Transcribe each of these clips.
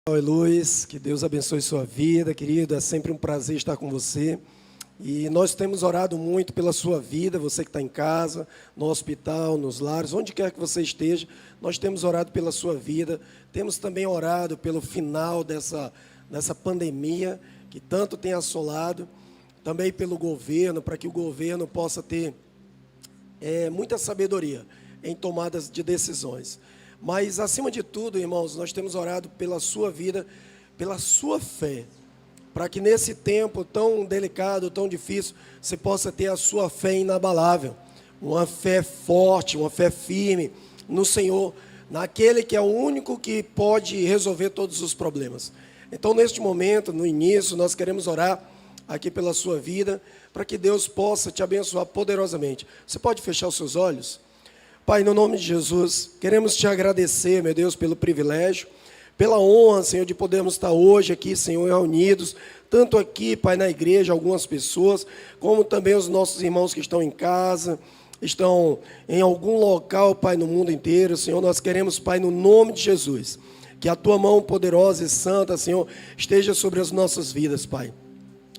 Oi, Luiz, que Deus abençoe sua vida, querido. É sempre um prazer estar com você. E nós temos orado muito pela sua vida, você que está em casa, no hospital, nos lares, onde quer que você esteja, nós temos orado pela sua vida. Temos também orado pelo final dessa pandemia que tanto tem assolado, também pelo governo, para que o governo possa ter muita sabedoria em tomadas de decisões. Mas, acima de tudo, irmãos, nós temos orado pela sua vida, pela sua fé, para que nesse tempo tão delicado, tão difícil, você possa ter a sua fé inabalável, uma fé forte, uma fé firme no Senhor, naquele que é o único que pode resolver todos os problemas. Então, neste momento, no início, nós queremos orar aqui pela sua vida, para que Deus possa te abençoar poderosamente. Você pode fechar os seus olhos? Pai, no nome de Jesus, queremos te agradecer, meu Deus, pelo privilégio, pela honra, Senhor, de podermos estar hoje aqui, Senhor, reunidos, tanto aqui, Pai, na igreja, algumas pessoas, como também os nossos irmãos que estão em casa, estão em algum local, Pai, no mundo inteiro. Senhor, nós queremos, Pai, no nome de Jesus, que a Tua mão poderosa e santa, Senhor, esteja sobre as nossas vidas, Pai.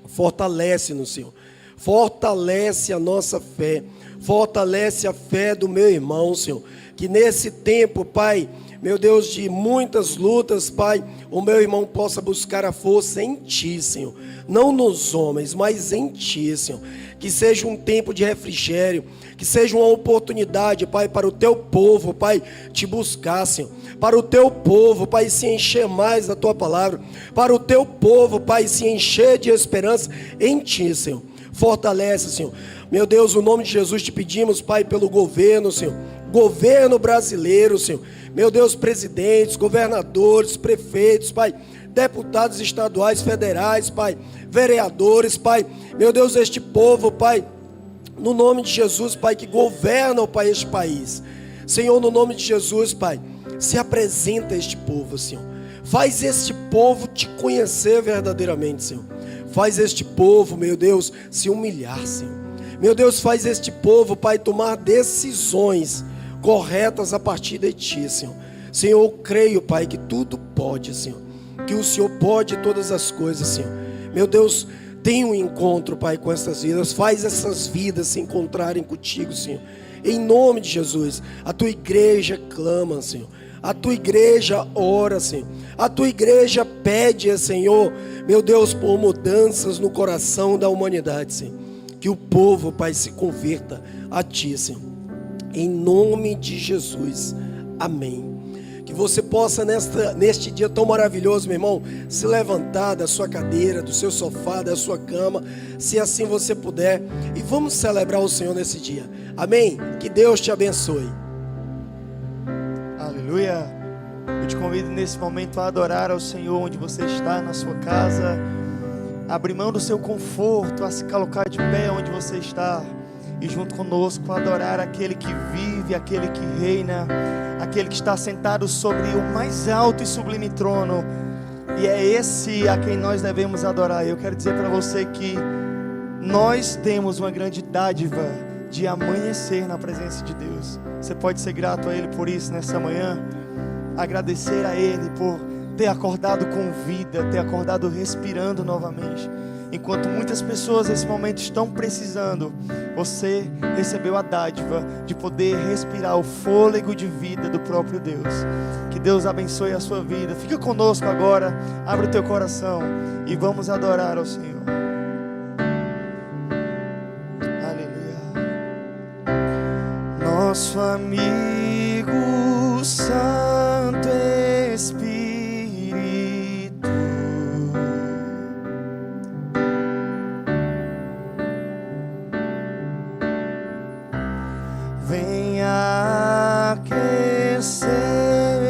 Fortalece-nos, Senhor. Fortalece a nossa fé. Fortalece a fé do meu irmão, Senhor. Que nesse tempo, Pai, meu Deus, de muitas lutas, Pai, o meu irmão possa buscar a força em Ti, Senhor. Não nos homens, mas em Ti, Senhor. Que seja um tempo de refrigério. Que seja uma oportunidade, Pai, para o Teu povo, Pai, te buscar, Senhor. Para o Teu povo, Pai, se encher mais da Tua palavra. Para o Teu povo, Pai, se encher de esperança em Ti, Senhor. Fortalece, Senhor. Meu Deus, no nome de Jesus te pedimos, Pai, pelo governo, Senhor. Governo brasileiro, Senhor. Meu Deus, presidentes, governadores, prefeitos, Pai, deputados estaduais, federais, Pai, vereadores, Pai. Meu Deus, este povo, Pai, no nome de Jesus, Pai, que governa, Pai, este país. Senhor, no nome de Jesus, Pai, se apresenta a este povo, Senhor. Faz este povo te conhecer verdadeiramente, Senhor. Faz este povo, meu Deus, se humilhar, Senhor. Meu Deus, faz este povo, Pai, tomar decisões corretas a partir de Ti, Senhor. Senhor, eu creio, Pai, que tudo pode, Senhor. Que o Senhor pode todas as coisas, Senhor. Meu Deus, tenha um encontro, Pai, com essas vidas. Faz essas vidas se encontrarem contigo, Senhor. Em nome de Jesus, a Tua igreja clama, Senhor. A Tua igreja ora, Senhor. A Tua igreja pede, Senhor, meu Deus, por mudanças no coração da humanidade, Senhor. Que o povo, Pai, se converta a Ti, Senhor. Em nome de Jesus. Amém. Que você possa, neste dia tão maravilhoso, meu irmão, se levantar da sua cadeira, do seu sofá, da sua cama, se assim você puder. E vamos celebrar o Senhor nesse dia. Amém? Que Deus te abençoe. Aleluia. Eu te convido nesse momento a adorar ao Senhor onde você está, na sua casa. Abrir mão do seu conforto, a se colocar de pé onde você está e junto conosco adorar aquele que vive, aquele que reina, aquele que está sentado sobre o mais alto e sublime trono, e é esse a quem nós devemos adorar. Eu quero dizer para você que nós temos uma grande dádiva de amanhecer na presença de Deus. Você pode ser grato a Ele por isso nessa manhã, agradecer a Ele por ter acordado com vida, ter acordado respirando novamente. Enquanto muitas pessoas nesse momento estão precisando, você recebeu a dádiva de poder respirar o fôlego de vida do próprio Deus. Que Deus abençoe a sua vida. Fica conosco agora, abre o teu coração e vamos adorar ao Senhor. Aleluia. Nosso amigo Santo Espírito, venha aquecer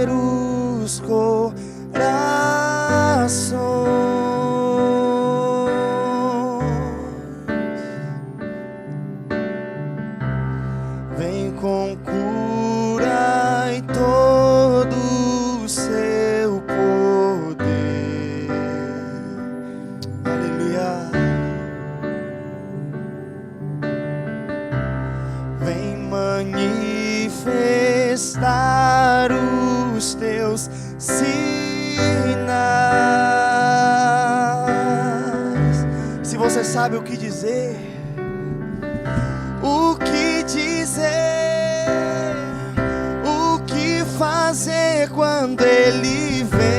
os corações, vem com cura e todo o seu poder. Aleluia. Vem manifestar os teus sinais. sabe o que dizer. O que dizer, o que fazer quando Ele vem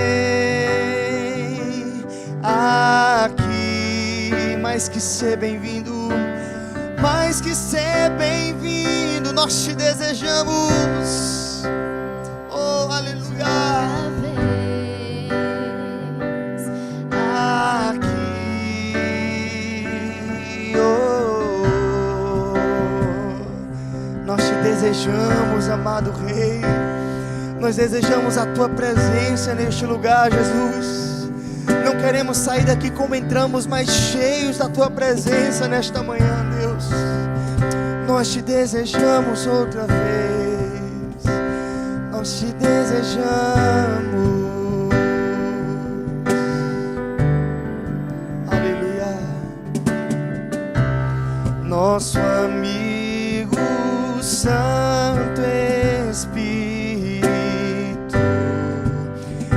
aqui. Mais que ser bem-vindo, mais que ser bem-vindo, nós te desejamos. Oh, aleluia. Desejamos, amado Rei, nós desejamos a Tua presença neste lugar, Jesus. Não queremos sair daqui como entramos, mas cheios da Tua presença nesta manhã, Deus. Nós te desejamos outra vez, nós te desejamos. Aleluia. Nosso amigo Santo Espírito,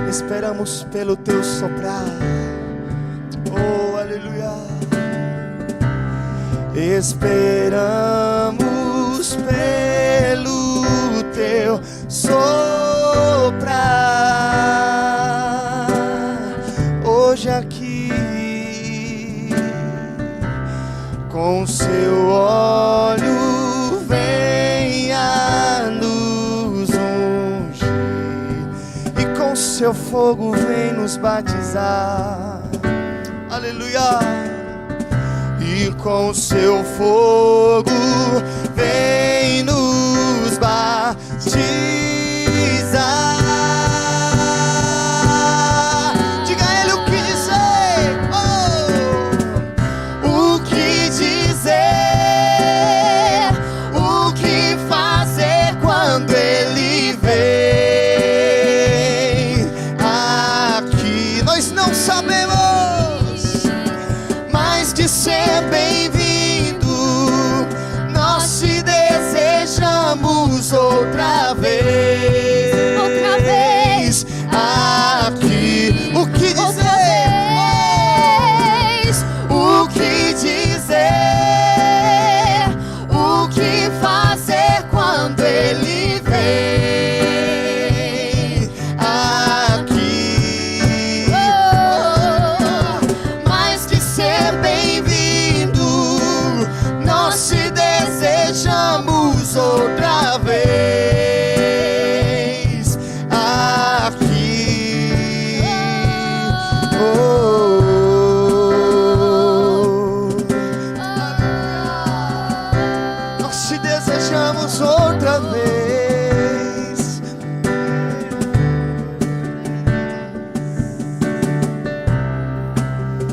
esperamos pelo Teu soprar. Oh, aleluia. Esperamos pelo Teu soprar. Hoje aqui, com Seu óleo Seu fogo vem nos batizar, aleluia. E com Seu fogo vem nos batizar. Diga a Ele o que dizer, oh! O que dizer, o que fazer quando Ele vem. Sabemos, mais que ser bem-vindo, nós te desejamos outra vez. Outra vez aqui. O que dizer? O que dizer? O que fazer quando Ele vem? Outra vez aqui, nós te desejamos outra vez.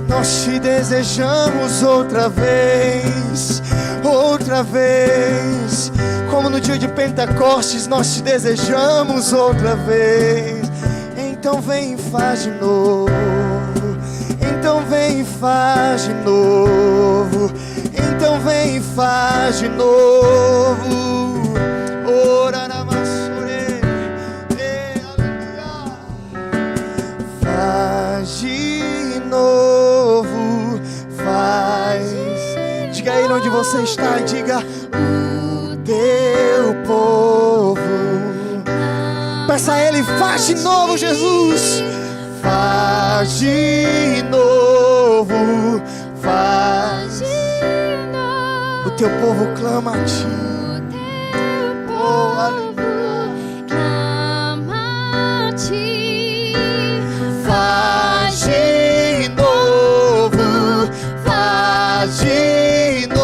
Nós te desejamos outra vez, outra vez. Como no dia de Pentecostes, nós te desejamos outra vez. Então vem e faz de novo. Então vem e faz de novo. Então vem e faz de novo. Ora na maçore, aleluia. Faz de novo, faz. Diga aí onde você está e diga: Teu povo. Peça a Ele, faz de novo, Jesus. Faz de novo, faz de novo. O Teu povo clama a Ti. Oh, aleluia. Clama a Ti. Faz de novo, faz de novo.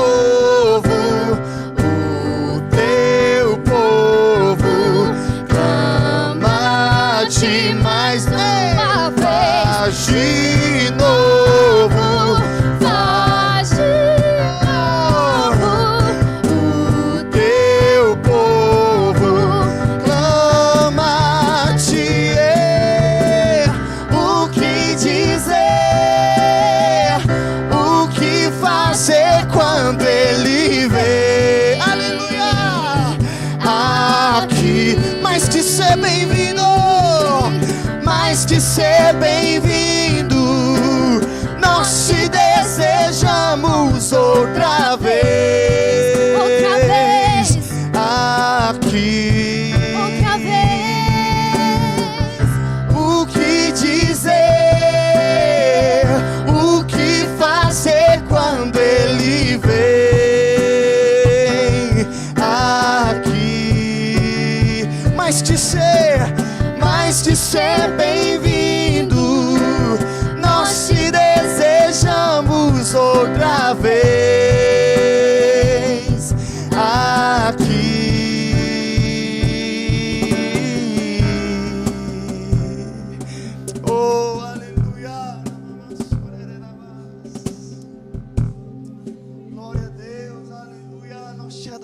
Mais uma vez, faz de novo, faz de novo. O Teu povo clama a Ti. O que dizer, o que fazer quando Ele vem? Aleluia. Aqui, mais que ser bem-vindo, mais que ser bem-vindo, nós te desejamos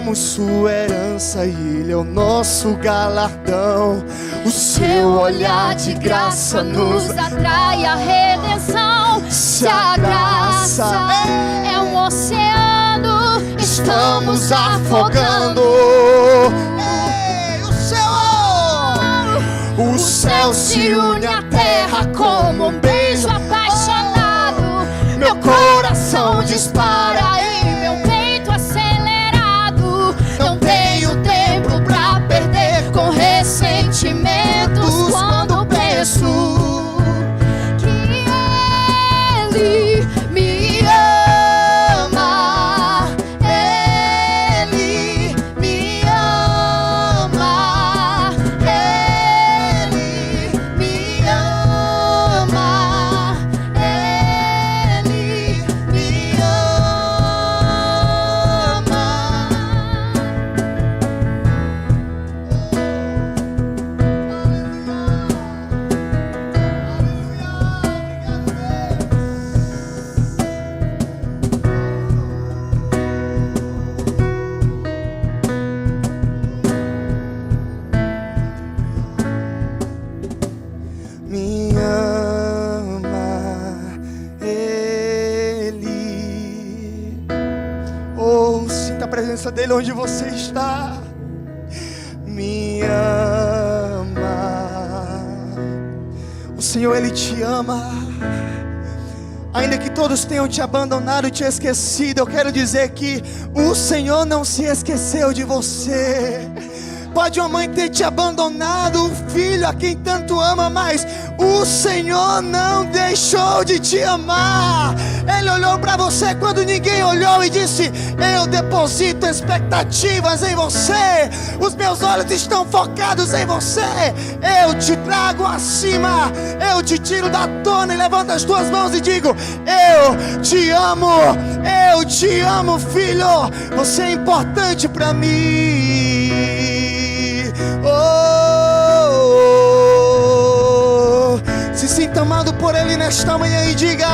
somos sua herança e Ele é o nosso galardão. O seu olhar de graça nos atrai a redenção. Se a graça é um oceano, estamos afogando. O céu se une à terra como um beijo apaixonado. Meu coração dispara em meu peito acelerado. Não tenho tempo pra perder com ressentimentos quando penso que Ele me ama. Ele me ama. Ele me ama. Ele me me ama, Ele. Oh, sinta a presença dele onde você está. Me ama. O Senhor, Ele te ama. Ainda que todos tenham te abandonado e te esquecido, eu quero dizer que o Senhor não se esqueceu de você. Pode uma mãe ter te abandonado, um filho a quem tanto ama, mas o Senhor não deixou de te amar. Ele olhou para você quando ninguém olhou e disse: eu deposito expectativas em você. Os meus olhos estão focados em você. Eu te trago acima. Eu te tiro da tona e levanto as tuas mãos e digo: eu te amo. Eu te amo, filho. Você é importante para mim. Se sinta amado por Ele nesta manhã e diga: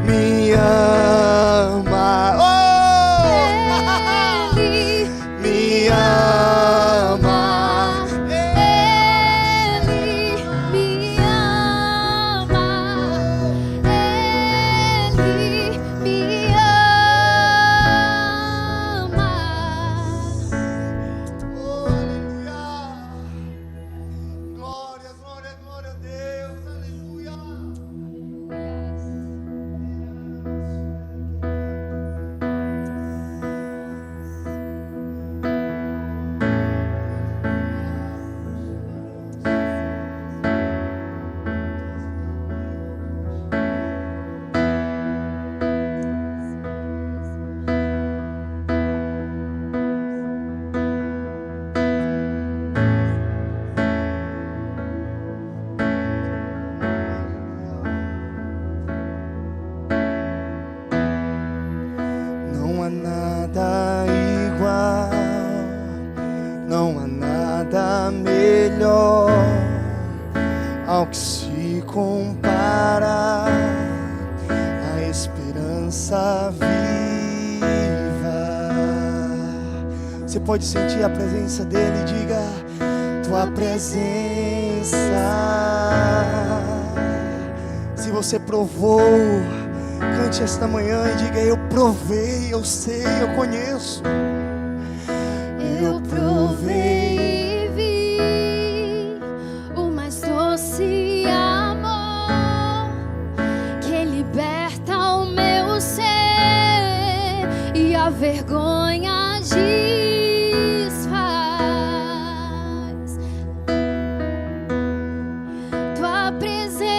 me ama. Ele Me ama. Ele me ama. Ele me ama. Oh, aleluia. Glória, glória, glória a Deus. Aleluia. Não há nada igual, não há nada melhor ao que se compara a esperança viva. Você pode sentir a presença dele e diga: tua presença. Se você provou, cante esta manhã e diga: eu provei, eu sei, eu conheço. Eu provei e vi o mais doce amor que liberta o meu ser e a vergonha desfaz. Tua presença.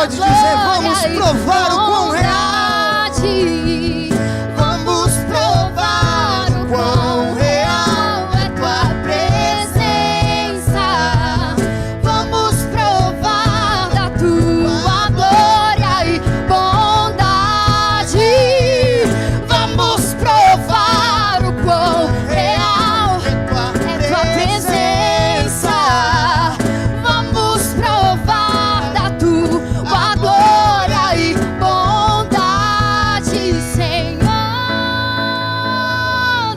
Pode dizer, vamos provar o quão real. Vamos provar o quão real é tua presença. Vamos provar da tua glória e bondade. Vamos provar o quão real é tua presença. Vamos provar da tua glória e bondade, Senhor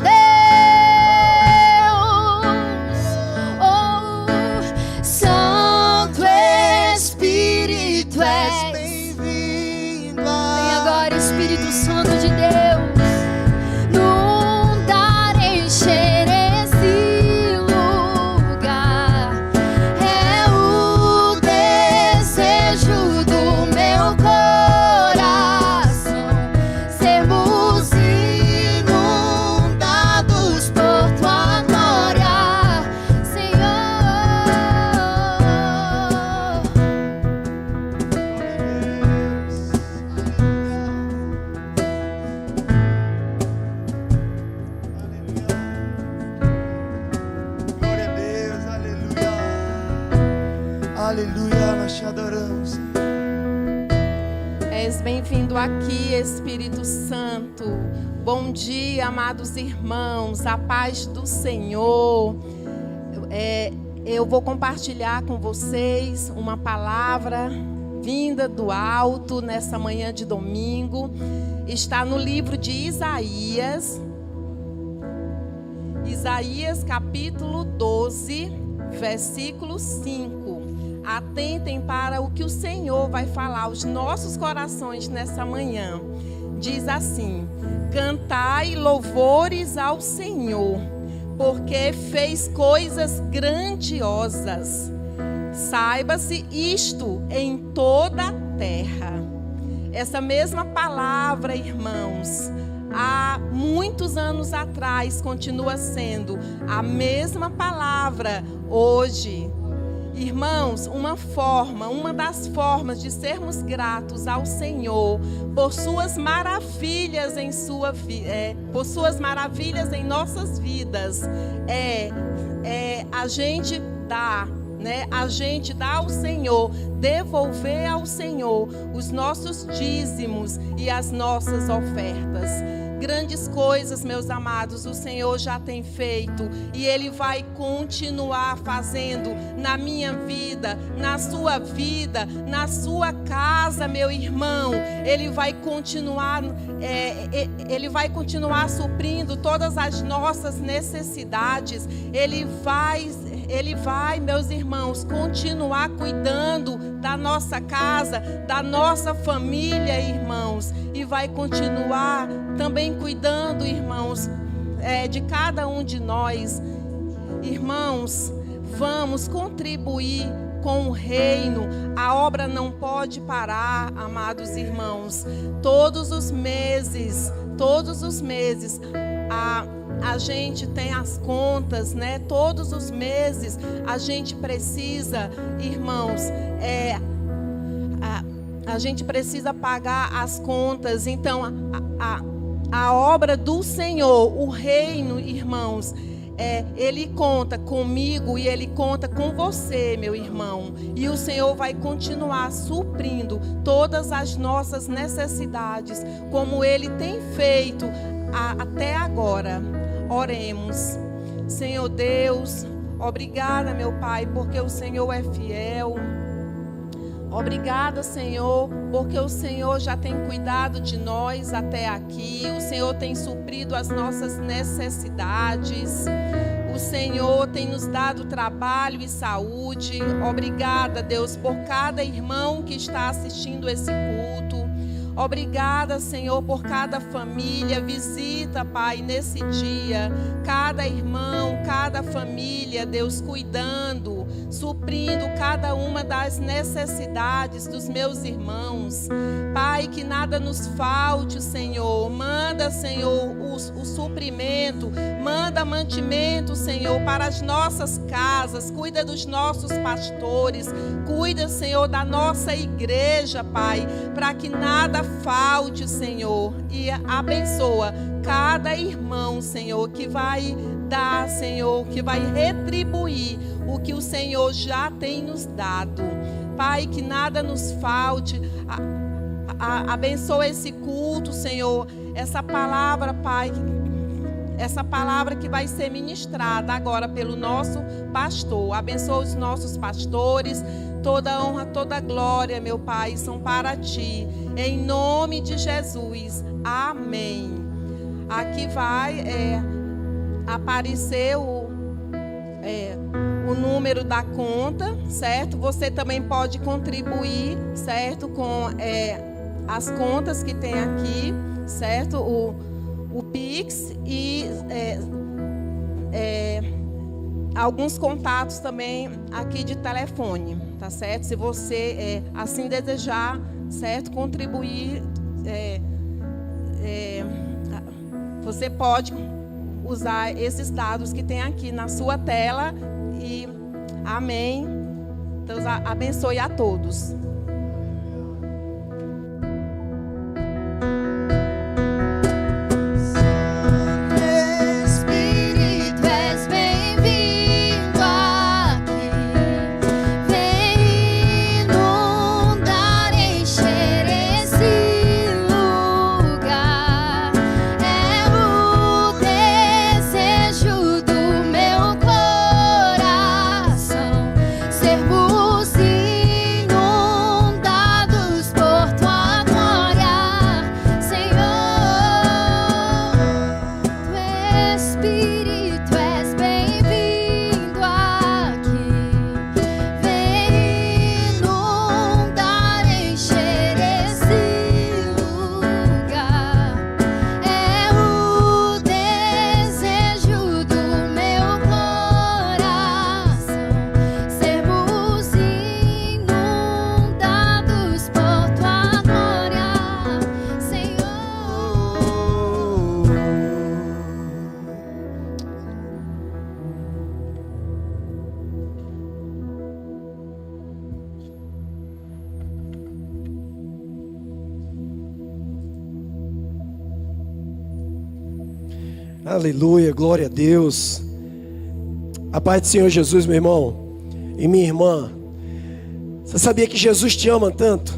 Deus. Oh, Santo Espírito és. Bem-vindo. Vem agora, Espírito Santo de Deus, inundar, encher esse lugar. É o desejo do meu coração, sermos inundados por tua glória, Senhor. Glória a Deus, aleluia. Aleluia, nós te adoramos, Senhor. És bem-vindo aqui, Espírito Santo. Bom dia, amados irmãos, a paz do Senhor. Eu vou compartilhar com vocês uma palavra vinda do alto nessa manhã de domingo. Está no livro de Isaías. Isaías capítulo 12, versículo 5. Atentem para o que o Senhor vai falar aos nossos corações nessa manhã. Diz assim: cantai louvores ao Senhor, porque fez coisas grandiosas. Saiba-se isto em toda a terra. Essa mesma palavra, irmãos, há muitos anos atrás continua sendo a mesma palavra hoje. Irmãos, uma das formas de sermos gratos ao Senhor por suas maravilhas por suas maravilhas em nossas vidas é a gente dar, a gente dar ao Senhor, devolver ao Senhor os nossos dízimos e as nossas ofertas. Grandes coisas, meus amados, o Senhor já tem feito e Ele vai continuar fazendo na minha vida, na sua vida, na sua casa, meu irmão. Ele vai continuar suprindo todas as nossas necessidades. Ele vai, meus irmãos, continuar cuidando da nossa casa, da nossa família, irmãos, e vai continuar também cuidando, irmãos, de cada um de nós. Irmãos, vamos contribuir com o reino. A obra não pode parar, amados irmãos. Todos os meses, a gente tem as contas, Todos os meses a gente precisa, irmãos, a gente precisa pagar as contas. Então, a obra do Senhor, o reino, irmãos, Ele conta comigo e Ele conta com você, meu irmão. E o Senhor vai continuar suprindo todas as nossas necessidades, como Ele tem feito até agora. Oremos. Senhor Deus, obrigada, meu Pai, porque o Senhor é fiel. Obrigada, Senhor, porque o Senhor já tem cuidado de nós até aqui. O Senhor tem suprido as nossas necessidades. O Senhor tem nos dado trabalho e saúde. Obrigada, Deus, por cada irmão que está assistindo esse culto. Obrigada, Senhor, por cada família. Visita, Pai, nesse dia, cada irmão, cada família, Deus, cuidando, suprindo cada uma das necessidades dos meus irmãos. Pai, que nada nos falte, Senhor. Manda, Senhor, o suprimento, manda mantimento, Senhor, para as nossas casas. Cuida dos nossos pastores, cuida, Senhor, da nossa igreja, Pai, para que nada falte, Senhor, e abençoa cada irmão, Senhor, que vai dar, Senhor, que vai retribuir o que o Senhor já tem nos dado. Pai, que nada nos falte. Abençoa esse culto, Senhor, essa palavra, Pai, essa palavra que vai ser ministrada agora pelo nosso pastor. Abençoa os nossos pastores. Toda honra, toda glória, meu Pai, são para Ti. Em nome de Jesus. Amém. Aqui vai aparecer o número da conta, certo? Você também pode contribuir, certo? Com as contas que tem aqui, certo? O Pix e alguns contatos também aqui de telefone, tá certo? Se você assim desejar, certo? Contribuir, você pode usar esses dados que tem aqui na sua tela e amém. Deus abençoe a todos. Aleluia, glória a Deus. A paz do Senhor Jesus, meu irmão e minha irmã. Você sabia que Jesus te ama tanto?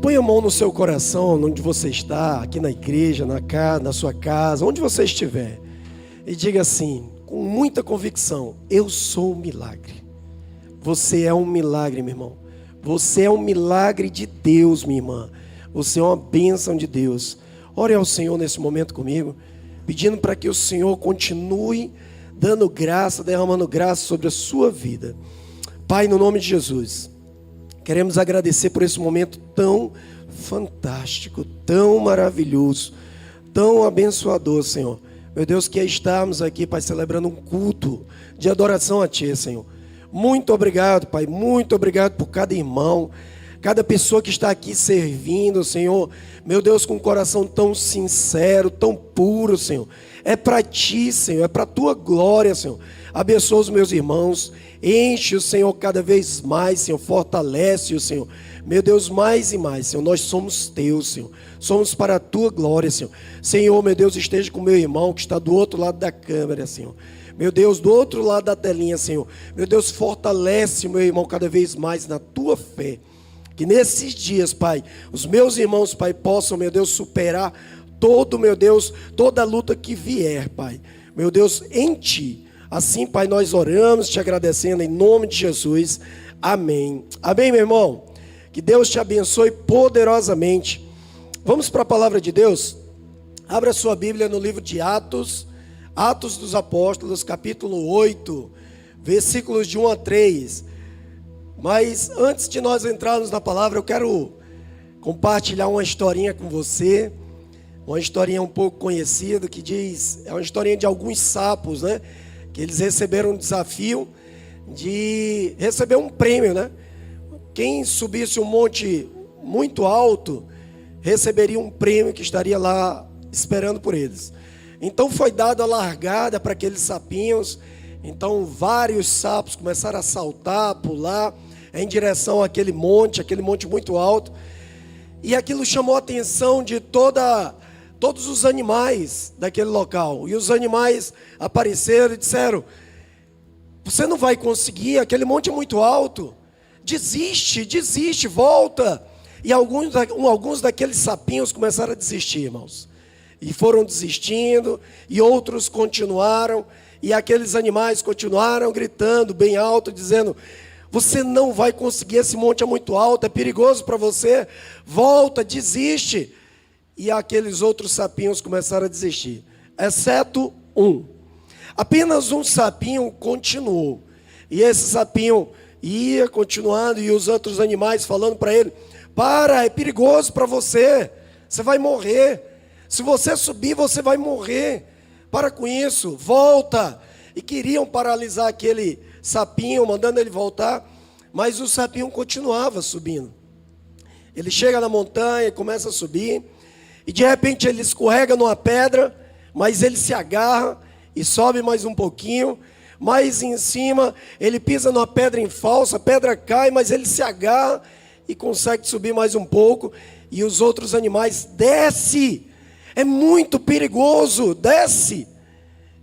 Põe a mão no seu coração, onde você está, aqui na igreja, na sua casa, onde você estiver. E diga assim, com muita convicção: eu sou um milagre. Você é um milagre, meu irmão. Você é um milagre de Deus, minha irmã. Você é uma bênção de Deus. Ore ao Senhor nesse momento comigo, pedindo para que o Senhor continue dando graça, derramando graça sobre a sua vida. Pai, no nome de Jesus, queremos agradecer por esse momento tão fantástico, tão maravilhoso, tão abençoador, Senhor. Meu Deus, que estarmos aqui, Pai, celebrando um culto de adoração a Ti, Senhor. Muito obrigado, Pai, muito obrigado por cada irmão, cada pessoa que está aqui servindo, Senhor. Meu Deus, com um coração tão sincero, tão puro, Senhor. É para Ti, Senhor, é para a Tua glória, Senhor. Abençoa os meus irmãos, enche o Senhor cada vez mais, Senhor, fortalece o Senhor. Meu Deus, mais e mais, Senhor, nós somos Teus, Senhor. Somos para a Tua glória, Senhor. Senhor, meu Deus, esteja com o meu irmão que está do outro lado da câmera, Senhor. Meu Deus, do outro lado da telinha, Senhor. Meu Deus, fortalece o meu irmão cada vez mais na Tua fé. Que nesses dias, Pai, os meus irmãos, Pai, possam, meu Deus, superar meu Deus, toda a luta que vier, Pai. Meu Deus, em Ti. Assim, Pai, nós oramos, Te agradecendo em nome de Jesus. Amém. Amém, meu irmão? Que Deus te abençoe poderosamente. Vamos para a palavra de Deus? Abra sua Bíblia no livro de Atos, Atos dos Apóstolos, capítulo 8, versículos de 1 a 3. Mas antes de nós entrarmos na palavra, eu quero compartilhar uma historinha com você, uma historinha um pouco conhecida, que diz, é uma historinha de alguns sapos, né? Que eles receberam um desafio de receber um prêmio, né? Quem subisse um monte muito alto, receberia um prêmio que estaria lá esperando por eles. Então foi dada a largada para aqueles sapinhos. Então vários sapos começaram a saltar, pular em direção àquele monte muito alto. E aquilo chamou a atenção de todos os animais daquele local. E os animais apareceram e disseram: você não vai conseguir, aquele monte é muito alto. Desiste, volta. E alguns daqueles sapinhos começaram a desistir, irmãos. E foram desistindo, e outros continuaram, e aqueles animais continuaram gritando bem alto, dizendo: você não vai conseguir, esse monte é muito alto, é perigoso para você, volta, desiste. E aqueles outros sapinhos começaram a desistir, exceto um. Apenas um sapinho continuou. E esse sapinho ia continuando, e os outros animais falando para ele: para, é perigoso para você, você vai morrer. Se você subir, você vai morrer. Para com isso, volta. E queriam paralisar aquele sapinho, mandando ele voltar, mas o sapinho continuava subindo. Ele chega na montanha, começa a subir, e de repente ele escorrega numa pedra, mas ele se agarra e sobe mais um pouquinho. Mais em cima, ele pisa numa pedra em falso, a pedra cai, mas ele se agarra e consegue subir mais um pouco. E os outros animais: desce, é muito perigoso, desce.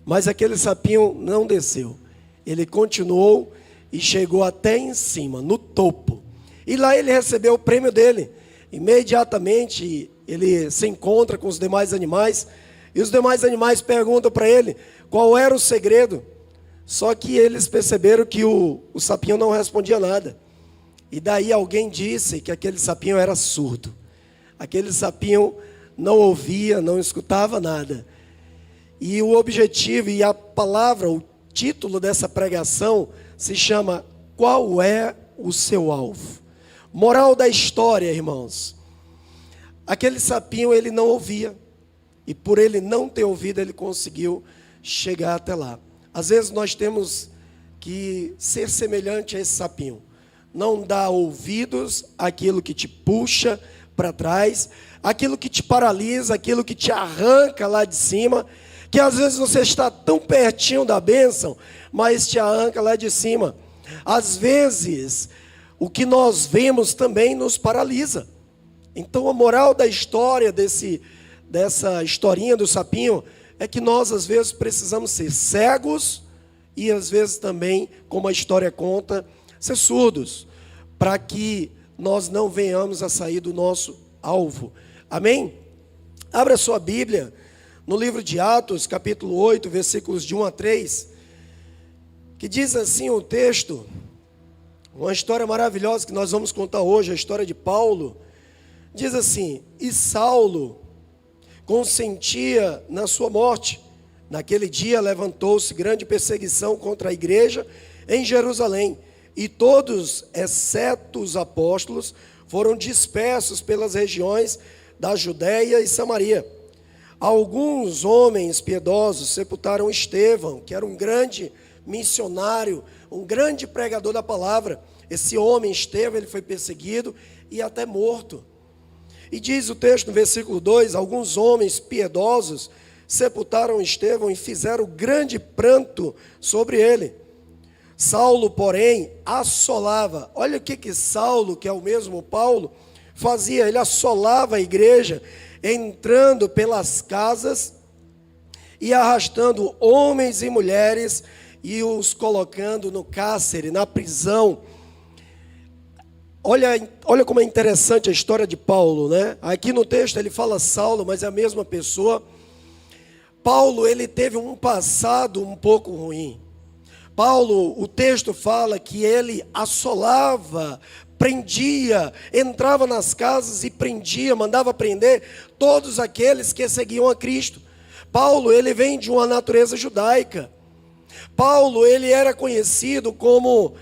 Mas aquele sapinho não desceu. Ele continuou e chegou até em cima, no topo. E lá ele recebeu o prêmio dele. Imediatamente ele se encontra com os demais animais, e os demais animais perguntam para ele qual era o segredo. Só que eles perceberam que o sapinho não respondia nada. E daí alguém disse que aquele sapinho era surdo. Aquele sapinho não ouvia, não escutava nada. E o objetivo e a palavra, o título dessa pregação se chama: qual é o seu alvo? Moral da história, irmãos. Aquele sapinho, ele não ouvia. E por ele não ter ouvido, ele conseguiu chegar até lá. Às vezes nós temos que ser semelhante a esse sapinho. Não dar ouvidos àquilo que te puxa para trás, aquilo que te paralisa, aquilo que te arranca lá de cima, que às vezes você está tão pertinho da bênção, mas te arranca lá de cima. Às vezes, o que nós vemos também nos paralisa. Então a moral da história dessa historinha do sapinho é que nós às vezes precisamos ser cegos e às vezes também, como a história conta, ser surdos, para que nós não venhamos a sair do nosso alvo. Amém? Abra sua Bíblia no livro de Atos, capítulo 8, versículos de 1 a 3, que diz assim o texto, uma história maravilhosa que nós vamos contar hoje, a história de Paulo. Diz assim: e Saulo consentia na sua morte. Naquele dia levantou-se grande perseguição contra a igreja em Jerusalém, e todos, exceto os apóstolos, foram dispersos pelas regiões da Judéia e Samaria. Alguns homens piedosos sepultaram Estevão, que era um grande missionário, um grande pregador da palavra. Esse homem, Estevão, ele foi perseguido e até morto. E diz o texto no versículo 2, alguns homens piedosos sepultaram Estevão e fizeram grande pranto sobre ele. Saulo, porém, assolava. Olha o que Saulo, que é o mesmo Paulo, fazia. Ele assolava a igreja, entrando pelas casas e arrastando homens e mulheres e os colocando no cárcere, na prisão. Olha como é interessante a história de Paulo, né? Aqui no texto ele fala Saulo, mas é a mesma pessoa. Paulo, ele teve um passado um pouco ruim. Paulo, o texto fala que ele assolava, prendia, entrava nas casas e prendia, mandava prender todos aqueles que seguiam a Cristo. Paulo, ele vem de uma natureza judaica. Paulo, ele era conhecido como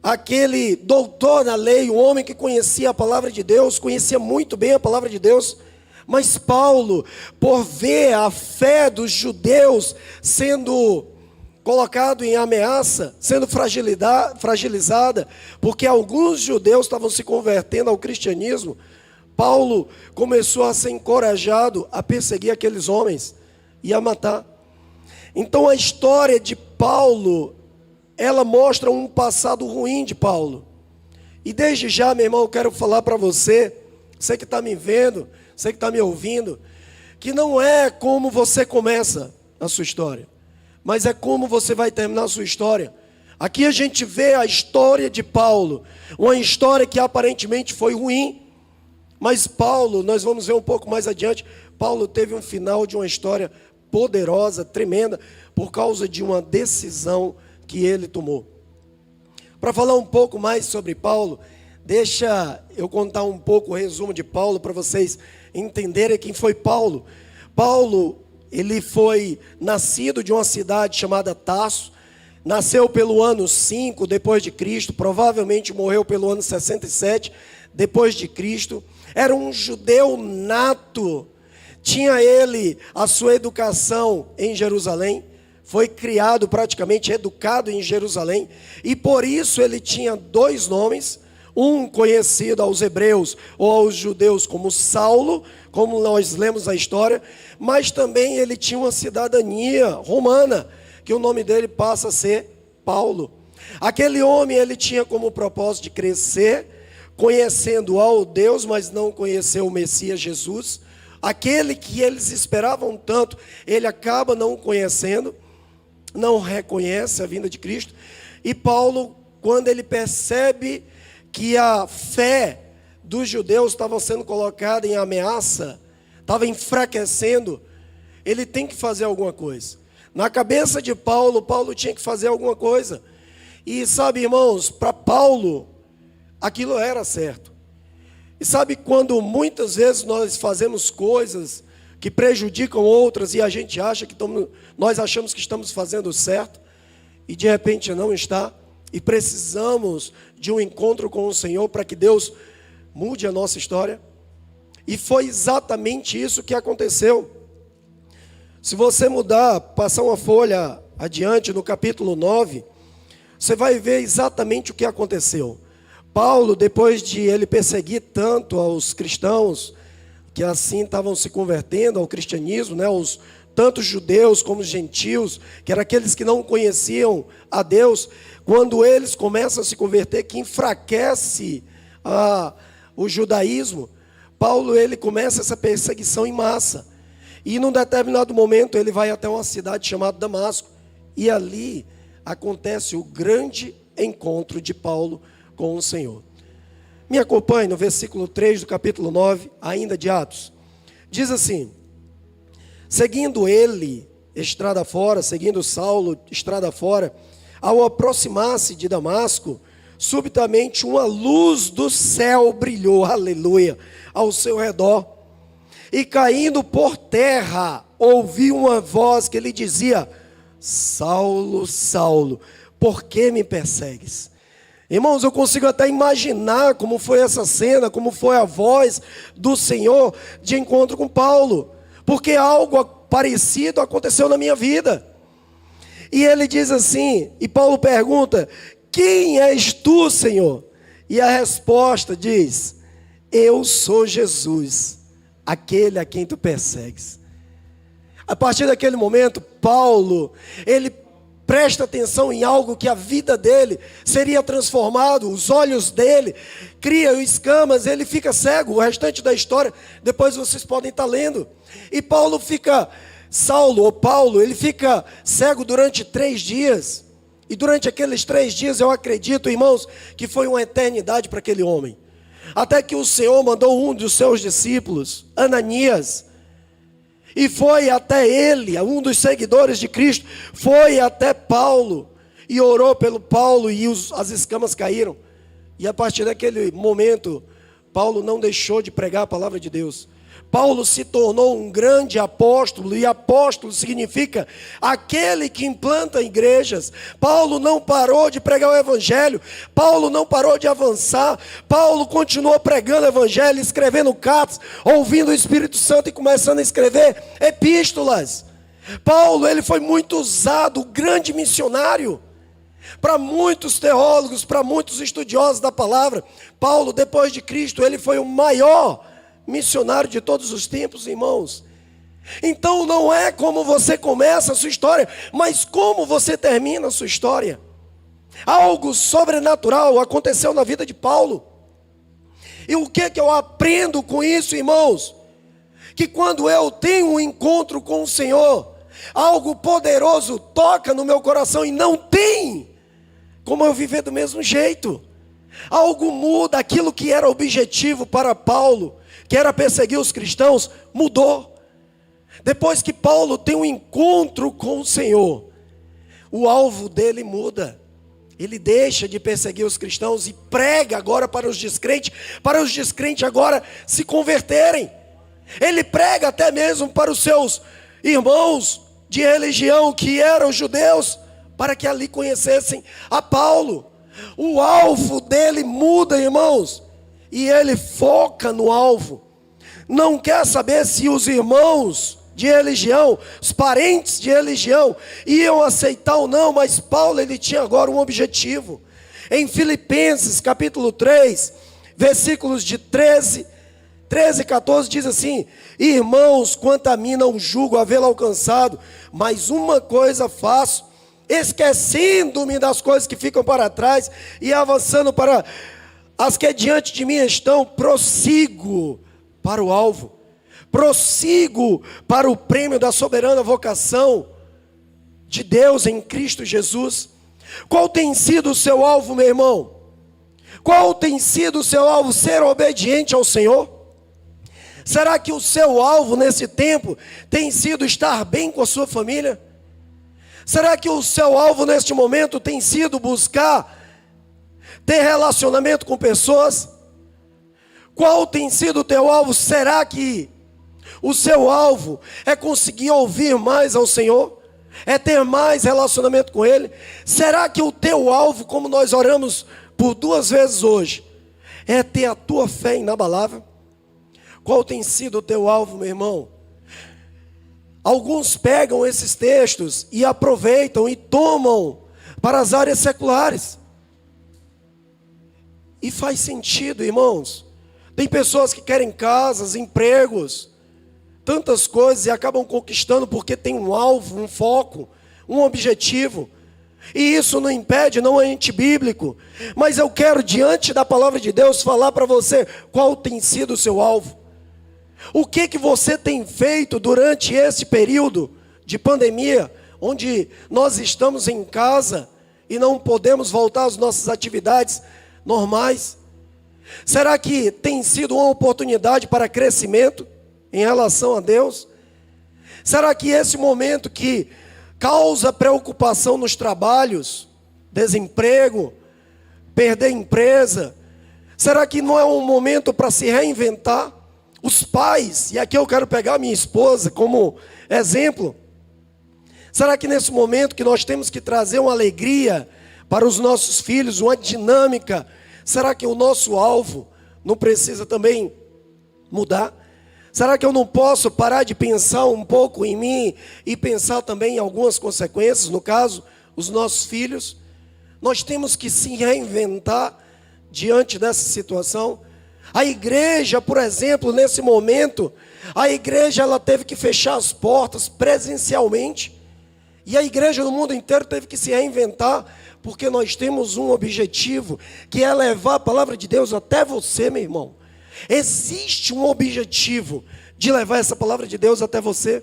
aquele doutor na lei, um homem que conhecia a palavra de Deus, conhecia muito bem a palavra de Deus. Mas Paulo, por ver a fé dos judeus sendo colocado em ameaça, sendo fragilizada, porque alguns judeus estavam se convertendo ao cristianismo, Paulo começou a ser encorajado a perseguir aqueles homens e a matar. Então a história de Paulo, ela mostra um passado ruim de Paulo. E desde já, meu irmão, eu quero falar para você que está me vendo, você que está me ouvindo, que não é como você começa a sua história, mas é como você vai terminar a sua história. Aqui a gente vê a história de Paulo, uma história que aparentemente foi ruim, mas Paulo, nós vamos ver um pouco mais adiante, Paulo teve um final de uma história poderosa, tremenda, por causa de uma decisão que ele tomou. Para falar um pouco mais sobre Paulo, deixa eu contar um pouco o resumo de Paulo para vocês entenderem quem foi Paulo. Paulo, ele foi nascido de uma cidade chamada Tarso, nasceu pelo ano 5 depois de Cristo, provavelmente morreu pelo ano 67 depois de Cristo. Era um judeu nato, tinha ele a sua educação em Jerusalém, foi criado praticamente, educado em Jerusalém, e por isso ele tinha dois nomes, um conhecido aos hebreus ou aos judeus como Saulo, como nós lemos a história, mas também ele tinha uma cidadania romana, que o nome dele passa a ser Paulo. Aquele homem, ele tinha como propósito de crescer, conhecendo ao Deus, mas não conheceu o Messias Jesus. Aquele que eles esperavam tanto, ele acaba não conhecendo, não reconhece a vinda de Cristo. E Paulo, quando ele percebe que a fé dos judeus estava sendo colocada em ameaça, estava enfraquecendo, ele tem que fazer alguma coisa. Na cabeça de Paulo, Paulo tinha que fazer alguma coisa. E sabe, irmãos, para Paulo, aquilo era certo. E sabe quando muitas vezes nós fazemos coisas que prejudicam outras e a gente acha que nós achamos que estamos fazendo certo e de repente não está, e precisamos de um encontro com o Senhor para que Deus mude a nossa história? E foi exatamente isso que aconteceu. Se você mudar, passar uma folha adiante no capítulo 9, você vai ver exatamente o que aconteceu. Paulo, depois de ele perseguir tanto aos cristãos, que assim estavam se convertendo ao cristianismo, né, tanto judeus como gentios, que eram aqueles que não conheciam a Deus, quando eles começam a se converter, que enfraquece o judaísmo, Paulo, ele começa essa perseguição em massa. E num determinado momento ele vai até uma cidade chamada Damasco, e ali acontece o grande encontro de Paulo com o Senhor. Me acompanhe no versículo 3 do capítulo 9, ainda de Atos. Diz assim: seguindo ele, estrada fora, seguindo Saulo, estrada fora, ao aproximar-se de Damasco, subitamente uma luz do céu brilhou, aleluia, ao seu redor. E caindo por terra, ouviu uma voz que lhe dizia: Saulo, Saulo, por que me persegues? Irmãos, eu consigo até imaginar como foi essa cena, como foi a voz do Senhor de encontro com Paulo, porque algo parecido aconteceu na minha vida. E ele diz assim, e Paulo pergunta: quem és tu, Senhor? E a resposta diz: eu sou Jesus, aquele a quem tu persegues. A partir daquele momento, Paulo, ele presta atenção em algo que a vida dele seria transformado, os olhos dele criam escamas, ele fica cego. O restante da história, depois vocês podem estar lendo. E Paulo, ele fica cego durante 3 dias. E durante aqueles 3 dias, eu acredito, irmãos, que foi uma eternidade para aquele homem. Até que o Senhor mandou um dos seus discípulos, Ananias, e foi até ele, um dos seguidores de Cristo, foi até Paulo, e orou pelo Paulo, e as escamas caíram. E a partir daquele momento, Paulo não deixou de pregar a palavra de Deus. Paulo se tornou um grande apóstolo, e apóstolo significa aquele que implanta igrejas. Paulo não parou de pregar o evangelho, Paulo não parou de avançar, Paulo continuou pregando o evangelho, escrevendo cartas, ouvindo o Espírito Santo e começando a escrever epístolas. Paulo, ele foi muito usado, grande missionário. Para muitos teólogos, para muitos estudiosos da palavra, Paulo, depois de Cristo, ele foi o maior missionário de todos os tempos, irmãos. Então não é como você começa a sua história, mas como você termina a sua história. Algo sobrenatural aconteceu na vida de Paulo. E o que eu aprendo com isso, irmãos? Que quando eu tenho um encontro com o Senhor, algo poderoso toca no meu coração e não tem como eu viver do mesmo jeito. Algo muda, aquilo que era objetivo para Paulo, que era perseguir os cristãos, mudou. Depois que Paulo tem um encontro com o Senhor, o alvo dele muda. Ele deixa de perseguir os cristãos e prega agora para os descrentes agora se converterem. Ele prega até mesmo para os seus irmãos de religião que eram judeus, para que ali conhecessem a Paulo. O alvo dele muda, irmãos, e ele foca no alvo. Não quer saber se os irmãos de religião, os parentes de religião, iam aceitar ou não, mas Paulo, ele tinha agora um objetivo. Em Filipenses capítulo 3, versículos de 13 e 14, diz assim: irmãos, quanto a mim não julgo havê-lo alcançado, mas uma coisa faço, esquecendo-me das coisas que ficam para trás e avançando para as que diante de mim estão, prossigo para o alvo, prossigo para o prêmio da soberana vocação de Deus em Cristo Jesus. Qual tem sido o seu alvo, meu irmão? Qual tem sido o seu alvo? Ser obediente ao Senhor? Será que o seu alvo nesse tempo tem sido estar bem com a sua família? Será que o seu alvo neste momento tem sido buscar ter relacionamento com pessoas? Qual tem sido o teu alvo? Será que o seu alvo é conseguir ouvir mais ao Senhor? É ter mais relacionamento com Ele? Será que o teu alvo, como nós oramos por 2 vezes hoje, é ter a tua fé inabalável? Qual tem sido o teu alvo, meu irmão? Alguns pegam esses textos e aproveitam e tomam para as áreas seculares. E faz sentido, irmãos. Tem pessoas que querem casas, empregos, tantas coisas, e acabam conquistando porque tem um alvo, um foco, um objetivo. E isso não impede, não é antibíblico. Mas eu quero, diante da palavra de Deus, falar para você qual tem sido o seu alvo. O que você tem feito durante esse período de pandemia, onde nós estamos em casa e não podemos voltar às nossas atividades normais? Será que tem sido uma oportunidade para crescimento em relação a Deus? Será que esse momento que causa preocupação nos trabalhos, desemprego, perder empresa, será que não é um momento para se reinventar? Os pais, e aqui eu quero pegar minha esposa como exemplo, será que nesse momento que nós temos que trazer uma alegria para os nossos filhos, uma dinâmica, será que o nosso alvo não precisa também mudar? Será que eu não posso parar de pensar um pouco em mim e pensar também em algumas consequências, no caso, os nossos filhos? Nós temos que se reinventar diante dessa situação. A igreja, por exemplo, nesse momento, a igreja ela teve que fechar as portas presencialmente. E a igreja no mundo inteiro teve que se reinventar, porque nós temos um objetivo, que é levar a palavra de Deus até você, meu irmão. Existe um objetivo de levar essa palavra de Deus até você.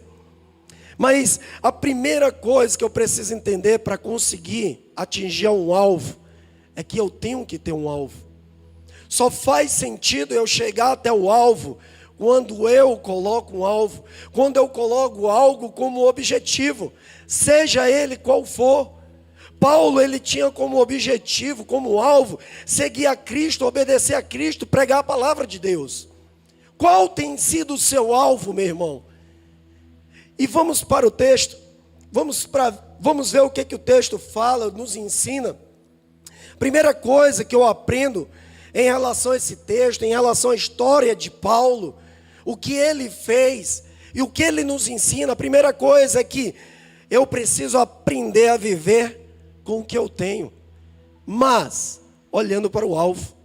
Mas a primeira coisa que eu preciso entender para conseguir atingir um alvo, é que eu tenho que ter um alvo. Só faz sentido eu chegar até o alvo quando eu coloco um alvo, quando eu coloco algo como objetivo, seja ele qual for. Paulo, ele tinha como objetivo, como alvo, seguir a Cristo, obedecer a Cristo, pregar a palavra de Deus. Qual tem sido o seu alvo, meu irmão? E vamos para o texto. Vamos ver o que o texto fala, nos ensina. Primeira coisa que eu aprendo em relação a esse texto, em relação à história de Paulo, o que ele fez e o que ele nos ensina. A primeira coisa é que eu preciso aprender a viver com o que eu tenho, mas olhando para o alvo.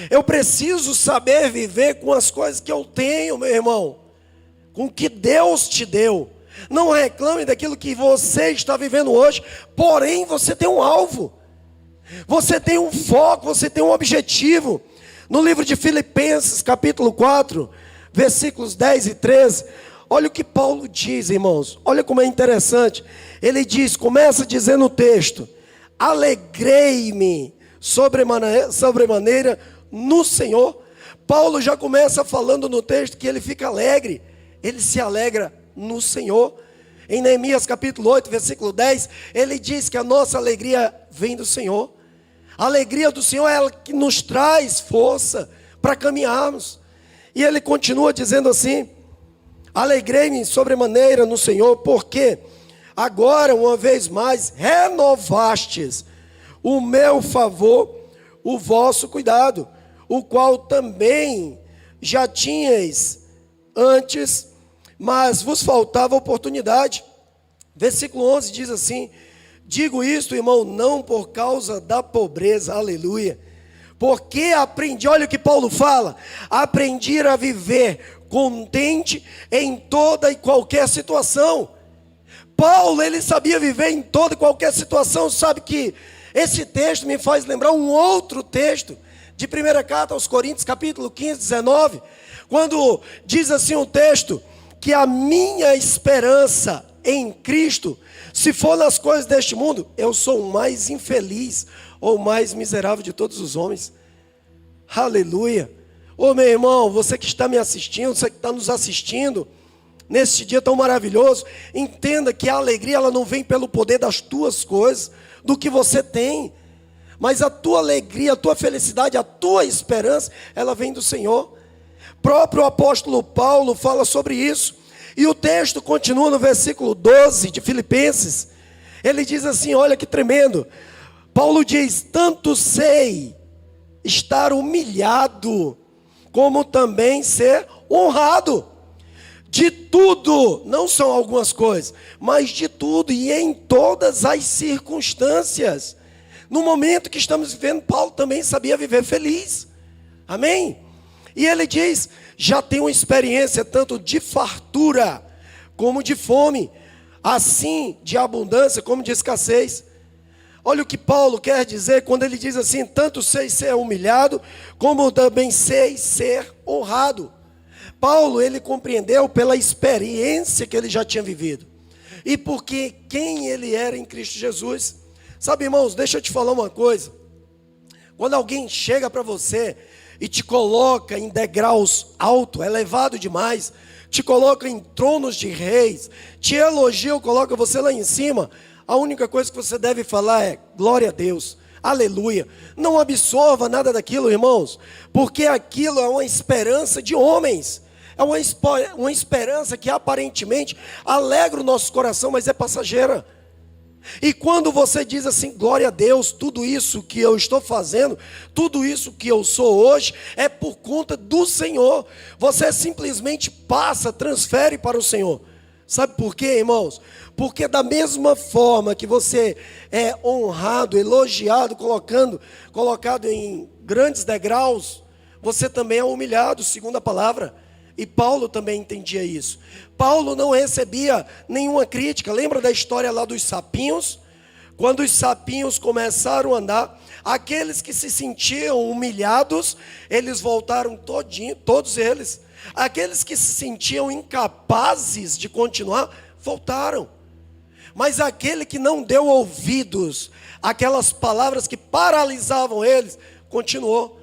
Eu preciso saber viver com as coisas que eu tenho, meu irmão, com o que Deus te deu. Não reclame daquilo que você está vivendo hoje, porém você tem um alvo, você tem um foco, você tem um objetivo. No livro de Filipenses, capítulo 4, versículos 10 e 13, olha o que Paulo diz, irmãos, olha como é interessante. Ele diz, começa dizendo o texto: alegrei-me sobremaneira no Senhor. Paulo já começa falando no texto que ele fica alegre, ele se alegra no Senhor. Em Neemias capítulo 8, versículo 10, ele diz que a nossa alegria vem do Senhor. A alegria do Senhor é ela que nos traz força para caminharmos. E ele continua dizendo assim: alegrei-me sobremaneira no Senhor, porque agora, uma vez mais, renovastes o meu favor, o vosso cuidado, o qual também já tinhais antes, mas vos faltava oportunidade. Versículo 11 diz assim: digo isto, irmão, não por causa da pobreza, aleluia, porque aprendi, olha o que Paulo fala, aprendi a viver contente em toda e qualquer situação. Paulo, ele sabia viver em toda e qualquer situação. Sabe que esse texto me faz lembrar um outro texto de 1ª carta aos Coríntios, capítulo 15, 19, quando diz assim o texto, que a minha esperança em Cristo, se for nas coisas deste mundo, eu sou o mais infeliz ou o mais miserável de todos os homens. Aleluia. Ô meu irmão, você que está me assistindo, você que está nos assistindo nesse dia tão maravilhoso, entenda que a alegria ela não vem pelo poder das tuas coisas, do que você tem, mas a tua alegria, a tua felicidade, a tua esperança, ela vem do Senhor. Próprio apóstolo Paulo fala sobre isso, e o texto continua no versículo 12 de Filipenses. Ele diz assim, olha que tremendo, Paulo diz: tanto sei estar humilhado, como também ser honrado. De tudo, não são algumas coisas, mas de tudo e em todas as circunstâncias. No momento que estamos vivendo, Paulo também sabia viver feliz. Amém? E ele diz, já tenho uma experiência tanto de fartura como de fome, assim de abundância como de escassez. Olha o que Paulo quer dizer quando ele diz assim, tanto sei ser humilhado, como também sei ser honrado. Paulo, ele compreendeu pela experiência que ele já tinha vivido, e porque quem ele era em Cristo Jesus. Sabe, irmãos, deixa eu te falar uma coisa. Quando alguém chega para você e te coloca em degraus alto, elevado demais, te coloca em tronos de reis, te elogia ou coloca você lá em cima, a única coisa que você deve falar é, glória a Deus, aleluia. Não absorva nada daquilo, irmãos, porque aquilo é uma esperança de homens, é uma esperança que aparentemente alegra o nosso coração, mas é passageira. E quando você diz assim, glória a Deus, tudo isso que eu estou fazendo, tudo isso que eu sou hoje, é por conta do Senhor. Você simplesmente passa, transfere para o Senhor. Sabe por quê, irmãos? Porque da mesma forma que você é honrado, elogiado, colocado em grandes degraus, você também é humilhado, segundo a palavra. E Paulo também entendia isso. Paulo não recebia nenhuma crítica. Lembra da história lá dos sapinhos? Quando os sapinhos começaram a andar, aqueles que se sentiam humilhados, eles voltaram todos eles. Aqueles que se sentiam incapazes de continuar, voltaram. Mas aquele que não deu ouvidos àquelas palavras que paralisavam eles, continuou.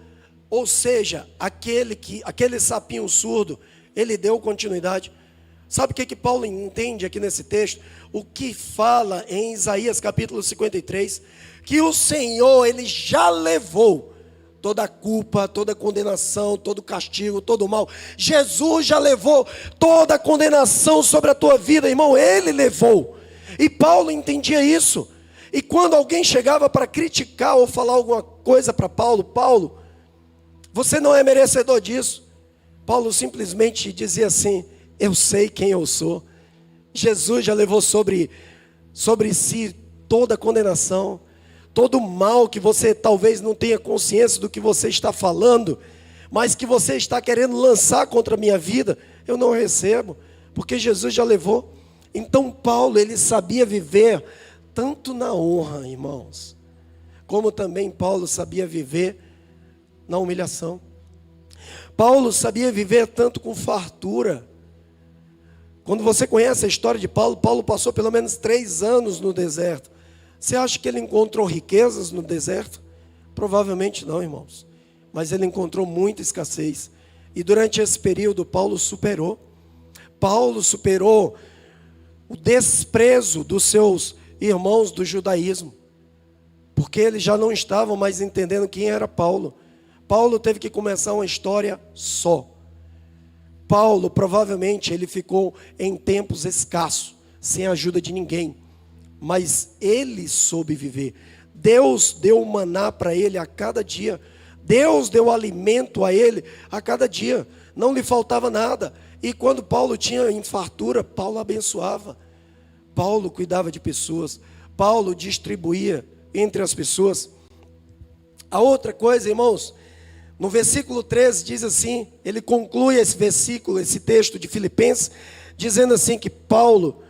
Ou seja, aquele sapinho surdo, ele deu continuidade. Sabe o que Paulo entende aqui nesse texto? O que fala em Isaías capítulo 53, que o Senhor, ele já levou toda a culpa, toda a condenação, todo o castigo, todo o mal. Jesus já levou toda a condenação sobre a tua vida, irmão, Ele levou. E Paulo entendia isso. E quando alguém chegava para criticar ou falar alguma coisa para Paulo, Paulo, você não é merecedor disso. Paulo simplesmente dizia assim: eu sei quem eu sou. Jesus já levou sobre si toda a condenação, todo o mal que você talvez não tenha consciência do que você está falando, mas que você está querendo lançar contra a minha vida, eu não recebo, porque Jesus já levou. Então Paulo, ele sabia viver tanto na honra, irmãos, como também Paulo sabia viver na humilhação. Paulo sabia viver tanto com fartura. Quando você conhece a história de Paulo, Paulo passou pelo menos 3 anos no deserto. Você acha que ele encontrou riquezas no deserto? Provavelmente não, irmãos. Mas ele encontrou muita escassez. E durante esse período, Paulo superou. Paulo superou o desprezo dos seus irmãos do judaísmo. Porque eles já não estavam mais entendendo quem era Paulo. Paulo teve que começar uma história só. Paulo, provavelmente, ele ficou em tempos escassos, sem a ajuda de ninguém. Mas ele soube viver. Deus deu maná para ele a cada dia. Deus deu alimento a ele a cada dia. Não lhe faltava nada. E quando Paulo tinha em fartura, Paulo abençoava. Paulo cuidava de pessoas. Paulo distribuía entre as pessoas. A outra coisa, irmãos, no versículo 13 diz assim, ele conclui esse versículo, esse texto de Filipenses, dizendo assim que Paulo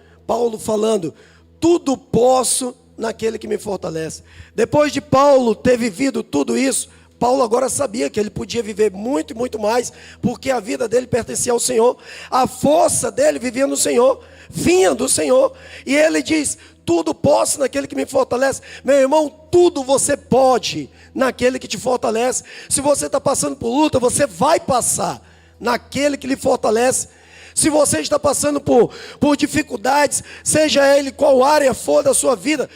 falando: tudo posso naquele que me fortalece. Depois de Paulo ter vivido tudo isso, Paulo agora sabia que ele podia viver muito e muito mais, porque a vida dele pertencia ao Senhor, a força dele vivia no Senhor, vinha do Senhor, e ele diz: tudo posso naquele que me fortalece. Meu irmão, tudo você pode naquele que te fortalece. Se você está passando por luta, você vai passar naquele que lhe fortalece. Se você está passando por dificuldades, seja ele qual área for da sua vida,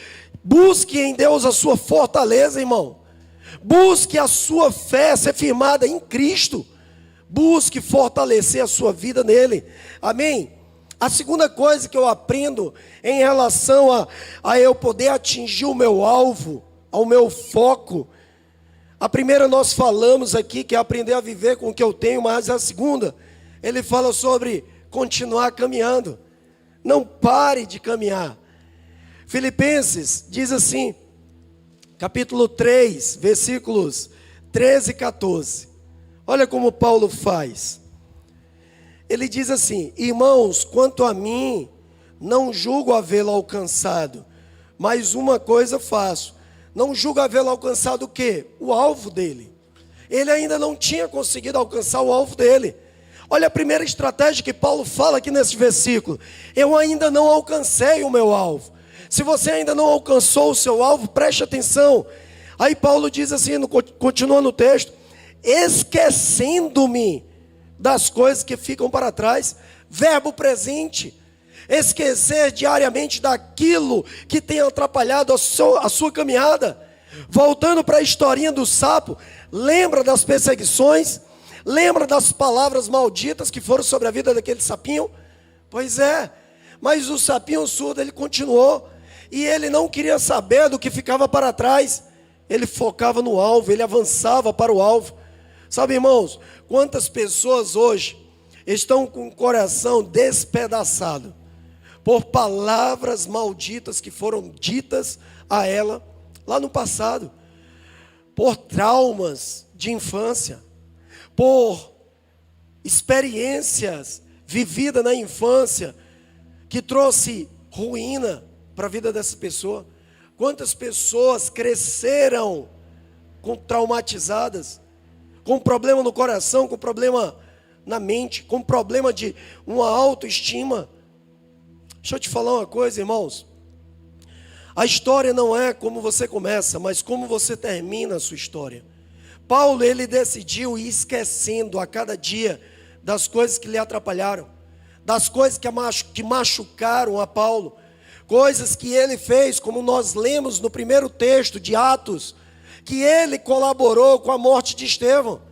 busque em Deus a sua fortaleza, irmão. Busque a sua fé ser firmada em Cristo. Busque fortalecer a sua vida nele. Amém? A segunda coisa que eu aprendo em relação a eu poder atingir o meu alvo, ao meu foco. A primeira nós falamos aqui, que é aprender a viver com o que eu tenho, mas a segunda, ele fala sobre continuar caminhando. Não pare de caminhar. Filipenses diz assim, capítulo 3, versículos 13 e 14. Olha como Paulo faz. Ele diz assim: irmãos, quanto a mim, não julgo havê-lo alcançado, mas uma coisa faço. Não julgo havê-lo alcançado o quê? O alvo dele. Ele ainda não tinha conseguido alcançar o alvo dele. Olha a primeira estratégia que Paulo fala aqui nesse versículo: eu ainda não alcancei o meu alvo. Se você ainda não alcançou o seu alvo, preste atenção. Aí Paulo diz assim, continua no texto: esquecendo-me das coisas que ficam para trás. Verbo presente. Esquecer diariamente daquilo que tem atrapalhado a sua caminhada. Voltando para a historinha do sapo, lembra das perseguições? Lembra das palavras malditas que foram sobre a vida daquele sapinho? Pois é, mas o sapinho surdo, ele continuou, e ele não queria saber do que ficava para trás. Ele focava no alvo, ele avançava para o alvo. Sabe, irmãos, quantas pessoas hoje estão com o coração despedaçado por palavras malditas que foram ditas a ela lá no passado, por traumas de infância, por experiências vividas na infância que trouxe ruína para a vida dessa pessoa. Quantas pessoas cresceram traumatizadas, com problema no coração, com problema na mente, com problema de uma autoestima. Deixa eu te falar uma coisa, irmãos. A história não é como você começa, mas como você termina a sua história. Paulo, ele decidiu ir esquecendo a cada dia das coisas que lhe atrapalharam, das coisas que machucaram a Paulo, coisas que ele fez, como nós lemos no primeiro texto de Atos, que ele colaborou com a morte de Estevão.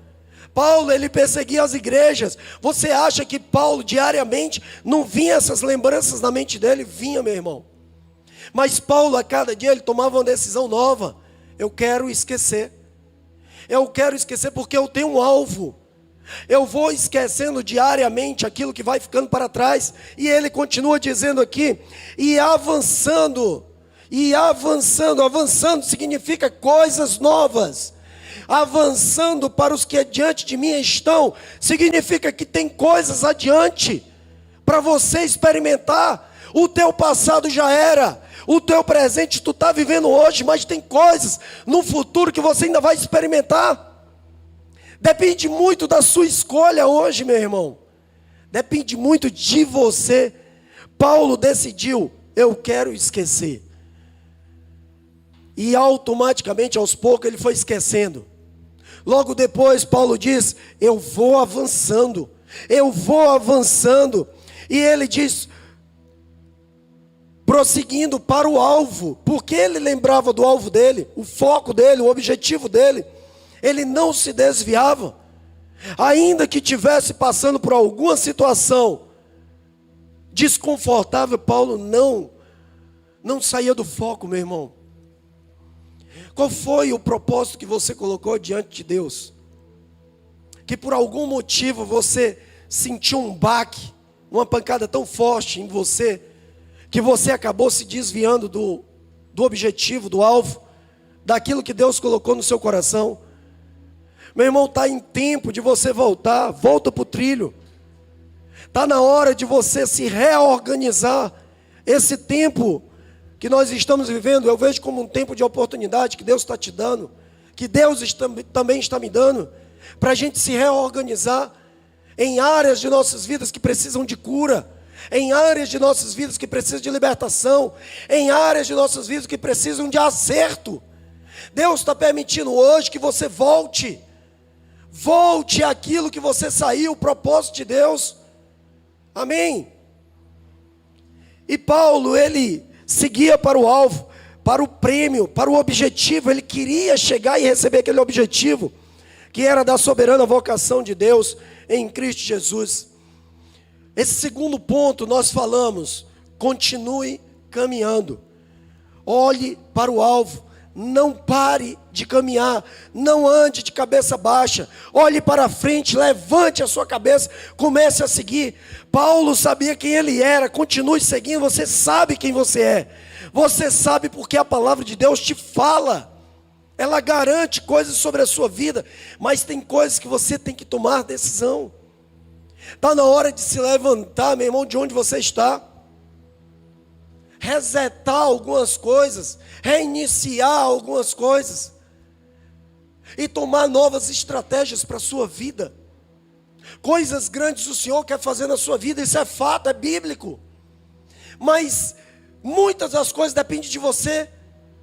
Paulo, ele perseguia as igrejas. Você acha que Paulo diariamente não vinha essas lembranças na mente dele? Vinha, meu irmão. Mas Paulo, a cada dia, ele tomava uma decisão nova. Eu quero esquecer. Eu quero esquecer porque eu tenho um alvo. Eu vou esquecendo diariamente aquilo que vai ficando para trás. E ele continua dizendo aqui, avançando significa coisas novas. Avançando para os que adiante de mim estão, significa que tem coisas adiante para você experimentar. O teu passado já era, o teu presente tu está vivendo hoje, mas tem coisas no futuro que você ainda vai experimentar. Depende muito da sua escolha hoje, meu irmão. Depende muito de você. Paulo decidiu, eu quero esquecer. E automaticamente, aos poucos, ele foi esquecendo. Logo depois, Paulo diz, eu vou avançando. E ele diz, prosseguindo para o alvo. Porque ele lembrava do alvo dele, o foco dele, o objetivo dele. Ele não se desviava. Ainda que estivesse passando por alguma situação desconfortável, Paulo não saía do foco, meu irmão. Qual foi o propósito que você colocou diante de Deus? Que por algum motivo você sentiu um baque, uma pancada tão forte em você, que você acabou se desviando do objetivo, do alvo, daquilo que Deus colocou no seu coração. Meu irmão, está em tempo de você volta para o trilho. Está na hora de você se reorganizar. Esse tempo que nós estamos vivendo, eu vejo como um tempo de oportunidade que Deus está te dando, que Deus também está me dando, para a gente se reorganizar em áreas de nossas vidas que precisam de cura, em áreas de nossas vidas que precisam de libertação, em áreas de nossas vidas que precisam de acerto. Deus está permitindo hoje que você volte àquilo que você saiu, o propósito de Deus. Amém? E Paulo, ele seguia para o alvo, para o prêmio, para o objetivo. Ele queria chegar e receber aquele objetivo, que era da soberana vocação de Deus em Cristo Jesus. Esse segundo ponto nós falamos, continue caminhando. Olhe para o alvo. Não pare de caminhar, não ande de cabeça baixa, olhe para frente, levante a sua cabeça, comece a seguir. Paulo sabia quem ele era, continue seguindo, você sabe quem você é, você sabe porque a palavra de Deus te fala, ela garante coisas sobre a sua vida, mas tem coisas que você tem que tomar decisão. Está na hora de se levantar, meu irmão, de onde você está. Resetar algumas coisas, reiniciar algumas coisas e tomar novas estratégias para a sua vida. Coisas grandes o Senhor quer fazer na sua vida, isso é fato, é bíblico. Mas muitas das coisas dependem de você,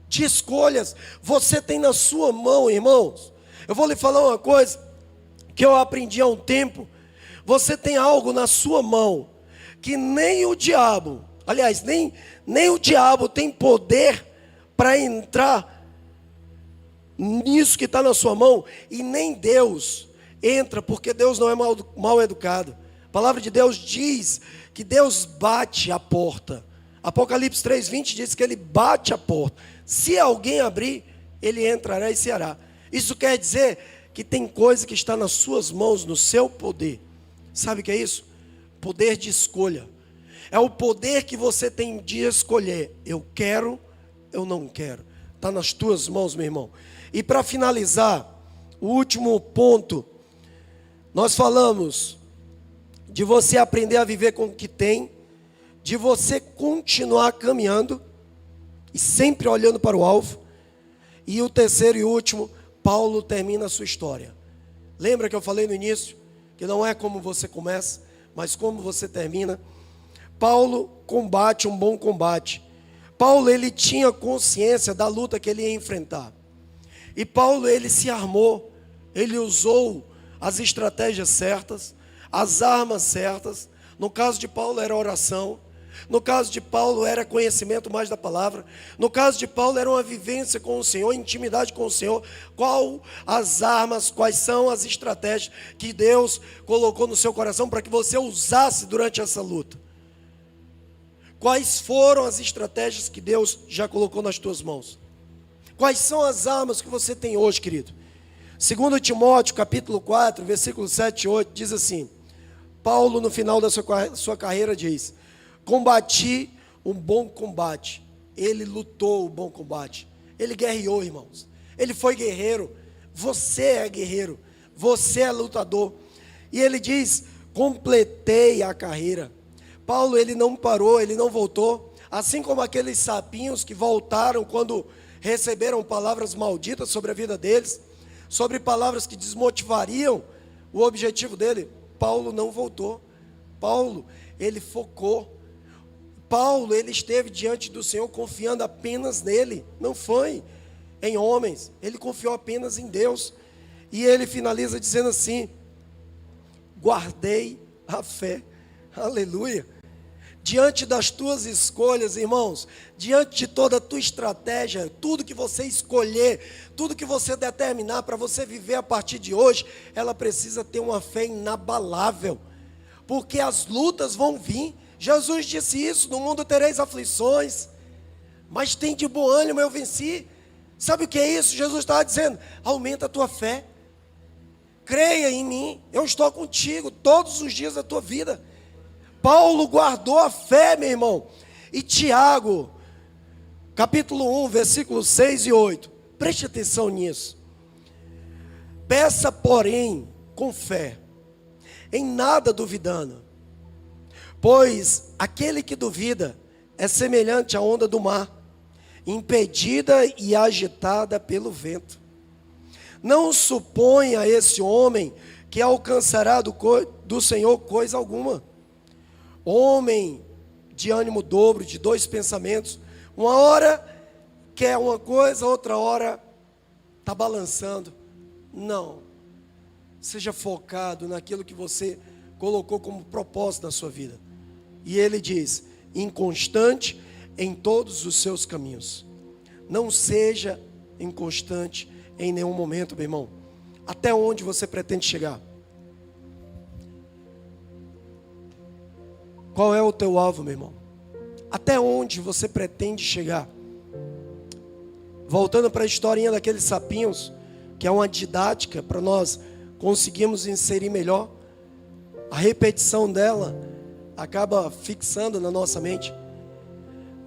de escolhas. Você tem na sua mão, irmãos. Eu vou lhe falar uma coisa que eu aprendi há um tempo. Você tem algo na sua mão que nem o diabo, aliás, nem o diabo tem poder para entrar nisso que está na sua mão, e nem Deus entra, porque Deus não é mal educado. A palavra de Deus diz que Deus bate a porta. Apocalipse 3:20 diz que Ele bate a porta. Se alguém abrir, Ele entrará e ceará. Isso quer dizer que tem coisa que está nas suas mãos, no seu poder. Sabe o que é isso? Poder de escolha. É o poder que você tem de escolher. Eu quero, eu não quero. Está nas tuas mãos, meu irmão. E para finalizar, o último ponto, nós falamos de você aprender a viver com o que tem, de você continuar caminhando e sempre olhando para o alvo. E o terceiro e último, Paulo termina a sua história. Lembra que eu falei no início que não é como você começa, mas como você termina? Paulo combate um bom combate. Paulo, ele tinha consciência da luta que ele ia enfrentar. E Paulo, ele se armou, ele usou as estratégias certas, as armas certas. No caso de Paulo era oração. No caso de Paulo era conhecimento mais da palavra. No caso de Paulo era uma vivência com o Senhor, intimidade com o Senhor. Qual as armas, quais são as estratégias que Deus colocou no seu coração para que você usasse durante essa luta? Quais foram as estratégias que Deus já colocou nas tuas mãos? Quais são as armas que você tem hoje, querido? 2 Timóteo, capítulo 4, versículos 7 e 8, diz assim: Paulo, no final da sua carreira, diz: combati um bom combate. Ele lutou o bom combate. Ele guerreou, irmãos. Ele foi guerreiro. Você é guerreiro. Você é lutador. E ele diz: completei a carreira. Paulo, ele não parou, ele não voltou. Assim como aqueles sapinhos que voltaram quando receberam palavras malditas sobre a vida deles, sobre palavras que desmotivariam o objetivo dele. Paulo não voltou. Paulo, ele focou. Paulo, ele esteve diante do Senhor confiando apenas nele. Não foi em homens. Ele confiou apenas em Deus. E ele finaliza dizendo assim: guardei a fé. Aleluia. Diante das tuas escolhas, irmãos, diante de toda a tua estratégia, tudo que você escolher, tudo que você determinar para você viver a partir de hoje, ela precisa ter uma fé inabalável, porque as lutas vão vir. Jesus disse isso: no mundo tereis aflições, mas tem de bom ânimo, eu venci. Sabe o que é isso? Jesus estava dizendo: aumenta a tua fé, creia em mim, eu estou contigo todos os dias da tua vida. Paulo guardou a fé, meu irmão. E Tiago, capítulo 1, versículos 6 e 8. Preste atenção nisso. Peça, porém, com fé, em nada duvidando. Pois aquele que duvida é semelhante à onda do mar, impedida e agitada pelo vento. Não suponha esse homem que alcançará do Senhor coisa alguma. Homem de ânimo dobro, de dois pensamentos. Uma hora quer uma coisa, outra hora está balançando. Não. Seja focado naquilo que você colocou como propósito na sua vida. E ele diz: inconstante em todos os seus caminhos. Não seja inconstante em nenhum momento, meu irmão. Até onde você pretende chegar? Qual é o teu alvo, meu irmão? Até onde você pretende chegar? Voltando para a historinha daqueles sapinhos, que é uma didática para nós conseguirmos inserir melhor. A repetição dela acaba fixando na nossa mente.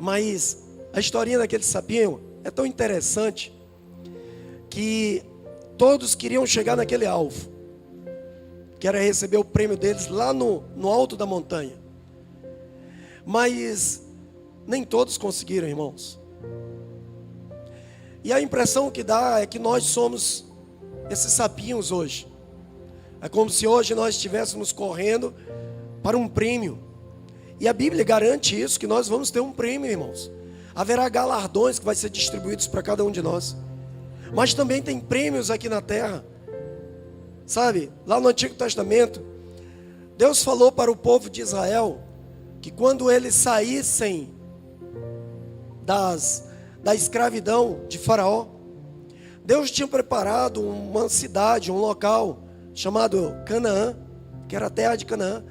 Mas a historinha daquele sapinho é tão interessante que todos queriam chegar naquele alvo, que era receber o prêmio deles lá no alto da montanha. Mas nem todos conseguiram, irmãos. E a impressão que dá é que nós somos esses sapinhos hoje. É como se hoje nós estivéssemos correndo para um prêmio. E a Bíblia garante isso, que nós vamos ter um prêmio, irmãos. Haverá galardões que vão ser distribuídos para cada um de nós. Mas também tem prêmios aqui na terra. Sabe, lá no Antigo Testamento, Deus falou para o povo de Israel que quando eles saíssem da escravidão de Faraó, Deus tinha preparado uma cidade, um local chamado Canaã, que era a terra de Canaã,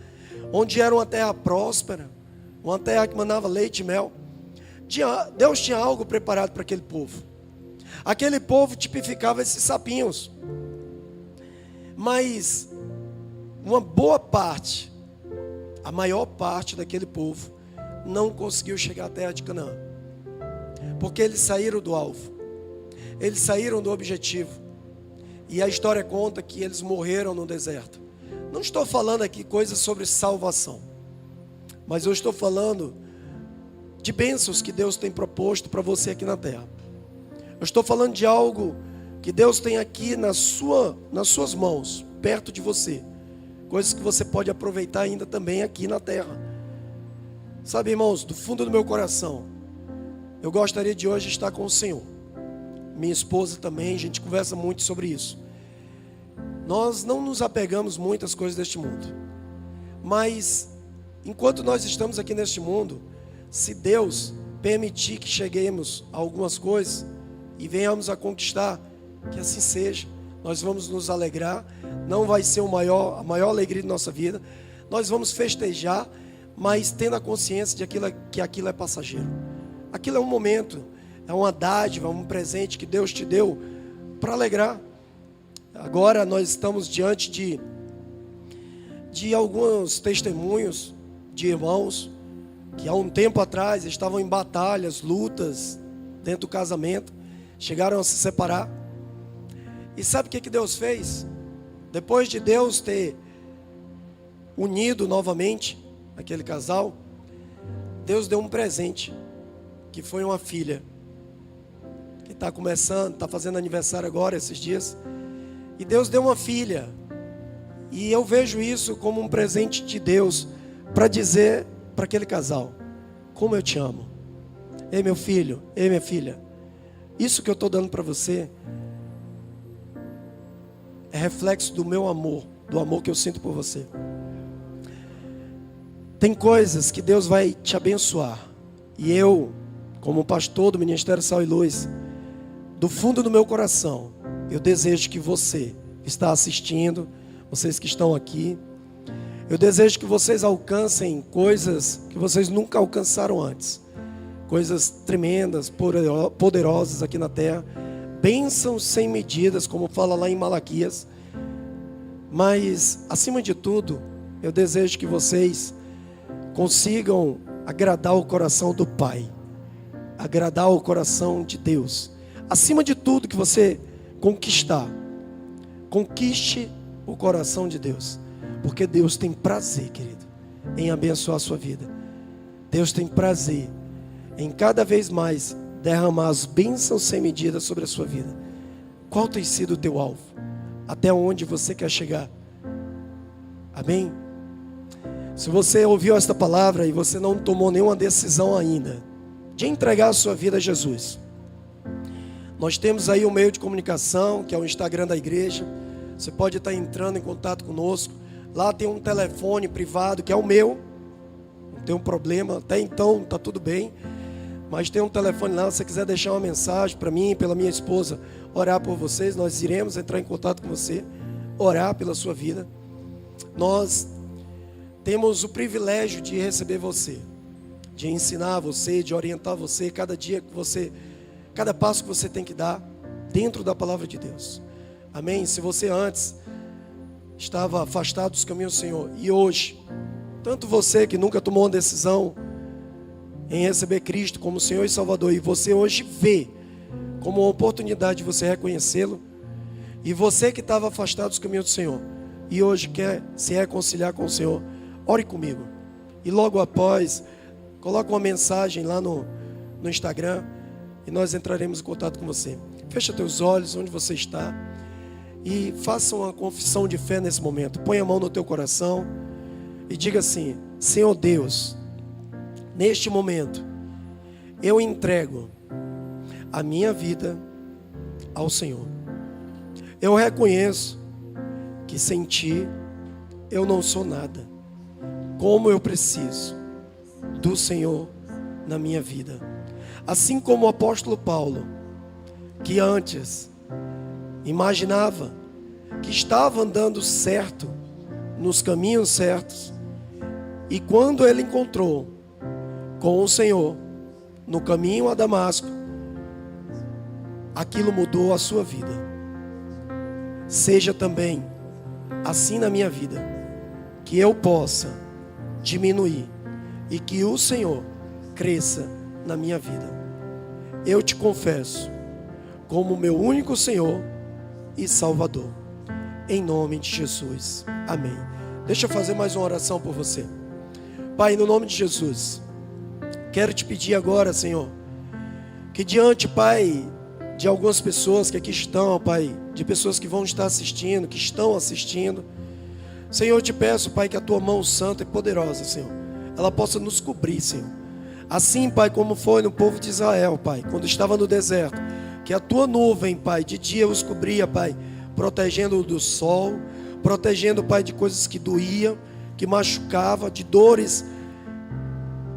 onde era uma terra próspera, uma terra que mandava leite e mel. Deus tinha algo preparado para aquele povo. Aquele povo tipificava esses sapinhos, mas uma boa parte, a maior parte daquele povo não conseguiu chegar à terra de Canaã, porque eles saíram do alvo, eles saíram do objetivo. E a história conta que eles morreram no deserto. Não estou falando aqui coisas sobre salvação, mas eu estou falando de bênçãos que Deus tem proposto para você aqui na terra. Eu estou falando de algo que Deus tem aqui nas suas mãos, perto de você. Coisas que você pode aproveitar ainda também aqui na terra. Sabe, irmãos, do fundo do meu coração, eu gostaria de hoje estar com o Senhor. Minha esposa também, a gente conversa muito sobre isso. Nós não nos apegamos muito às coisas deste mundo, mas enquanto nós estamos aqui neste mundo, se Deus permitir que cheguemos a algumas coisas e venhamos a conquistar, que assim seja. Nós vamos nos alegrar, não vai ser a maior alegria de nossa vida. Nós vamos festejar, mas tendo a consciência de que aquilo é passageiro. Aquilo é um momento, é uma dádiva, um presente que Deus te deu para alegrar. Agora nós estamos diante de alguns testemunhos de irmãos que há um tempo atrás estavam em batalhas, lutas dentro do casamento, chegaram a se separar. E sabe o que Deus fez? Depois de Deus ter unido novamente aquele casal, Deus deu um presente, que foi uma filha, que está começando, está fazendo aniversário agora, esses dias. E Deus deu uma filha. E eu vejo isso como um presente de Deus, para dizer para aquele casal: como eu te amo. Ei, meu filho, ei, minha filha, isso que eu estou dando para você é reflexo do meu amor, do amor que eu sinto por você. Tem coisas que Deus vai te abençoar. E eu, como pastor do Ministério Sal e Luz, do fundo do meu coração, eu desejo que você que está assistindo, vocês que estão aqui, eu desejo que vocês alcancem coisas que vocês nunca alcançaram antes. Coisas tremendas, poderosas aqui na terra. Bênçãos sem medidas, como fala lá em Malaquias. Mas, acima de tudo, eu desejo que vocês consigam agradar o coração do Pai, agradar o coração de Deus. Acima de tudo que você conquistar, conquiste o coração de Deus, porque Deus tem prazer, querido, em abençoar a sua vida. Deus tem prazer em cada vez mais derramar as bênçãos sem medida sobre a sua vida. Qual tem sido o teu alvo? Até onde você quer chegar? Amém? Se você ouviu esta palavra e você não tomou nenhuma decisão ainda de entregar a sua vida a Jesus, nós temos aí um meio de comunicação, que é o Instagram da igreja. Você pode estar entrando em contato conosco. Lá tem um telefone privado, que é o meu. Não tem um problema, até então está tudo bem. Mas tem um telefone lá, se você quiser deixar uma mensagem para mim, pela minha esposa, orar por vocês, nós iremos entrar em contato com você, orar pela sua vida. Nós temos o privilégio de receber você, de ensinar você, de orientar você, cada dia que você, cada passo que você tem que dar dentro da palavra de Deus. Amém? Se você antes estava afastado dos caminhos do Senhor, e hoje, tanto você que nunca tomou uma decisão em receber Cristo como Senhor e Salvador, e você hoje vê como uma oportunidade de você reconhecê-lo, e você que estava afastado dos caminhos do Senhor, e hoje quer se reconciliar com o Senhor, ore comigo. E logo após, coloca uma mensagem lá no Instagram, e nós entraremos em contato com você. Fecha teus olhos onde você está, e faça uma confissão de fé nesse momento. Põe a mão no teu coração, e diga assim: Senhor Deus, neste momento, eu entrego a minha vida ao Senhor. Eu reconheço que sem Ti eu não sou nada. Como eu preciso do Senhor na minha vida. Assim como o apóstolo Paulo, que antes imaginava que estava andando certo, nos caminhos certos, e quando ele encontrou com o Senhor no caminho a Damasco, aquilo mudou a sua vida. Seja também assim na minha vida, que eu possa diminuir e que o Senhor cresça na minha vida. Eu te confesso como meu único Senhor e Salvador, em nome de Jesus, amém. Deixa eu fazer mais uma oração por você. Pai, no nome de Jesus, quero te pedir agora, Senhor, que diante, Pai, de algumas pessoas que aqui estão, Pai, de pessoas que vão estar assistindo, que estão assistindo, Senhor, eu te peço, Pai, que a Tua mão santa e poderosa, Senhor, ela possa nos cobrir, Senhor. Assim, Pai, como foi no povo de Israel, Pai, quando estava no deserto, que a Tua nuvem, Pai, de dia os cobria, Pai, protegendo do sol, protegendo, Pai, de coisas que doíam, que machucava, de dores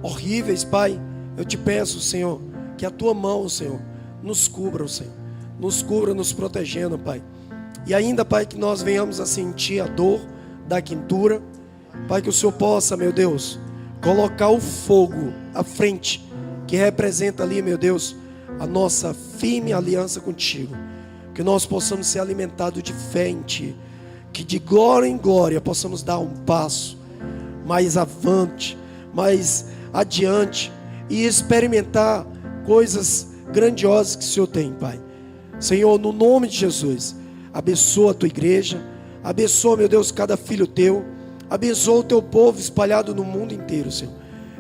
horríveis, Pai. Eu te peço, Senhor, que a tua mão, Senhor, nos cubra, Senhor. Nos cubra, nos protegendo, Pai. E ainda, Pai, que nós venhamos a sentir a dor da quintura. Pai, que o Senhor possa, meu Deus, colocar o fogo à frente, que representa ali, meu Deus, a nossa firme aliança contigo. Que nós possamos ser alimentados de fé em Ti. Que de glória em glória possamos dar um passo mais avante, mais adiante, e experimentar coisas grandiosas que o Senhor tem, Pai. Senhor, no nome de Jesus, abençoa a Tua igreja, abençoa, meu Deus, cada filho Teu, abençoa o Teu povo espalhado no mundo inteiro, Senhor.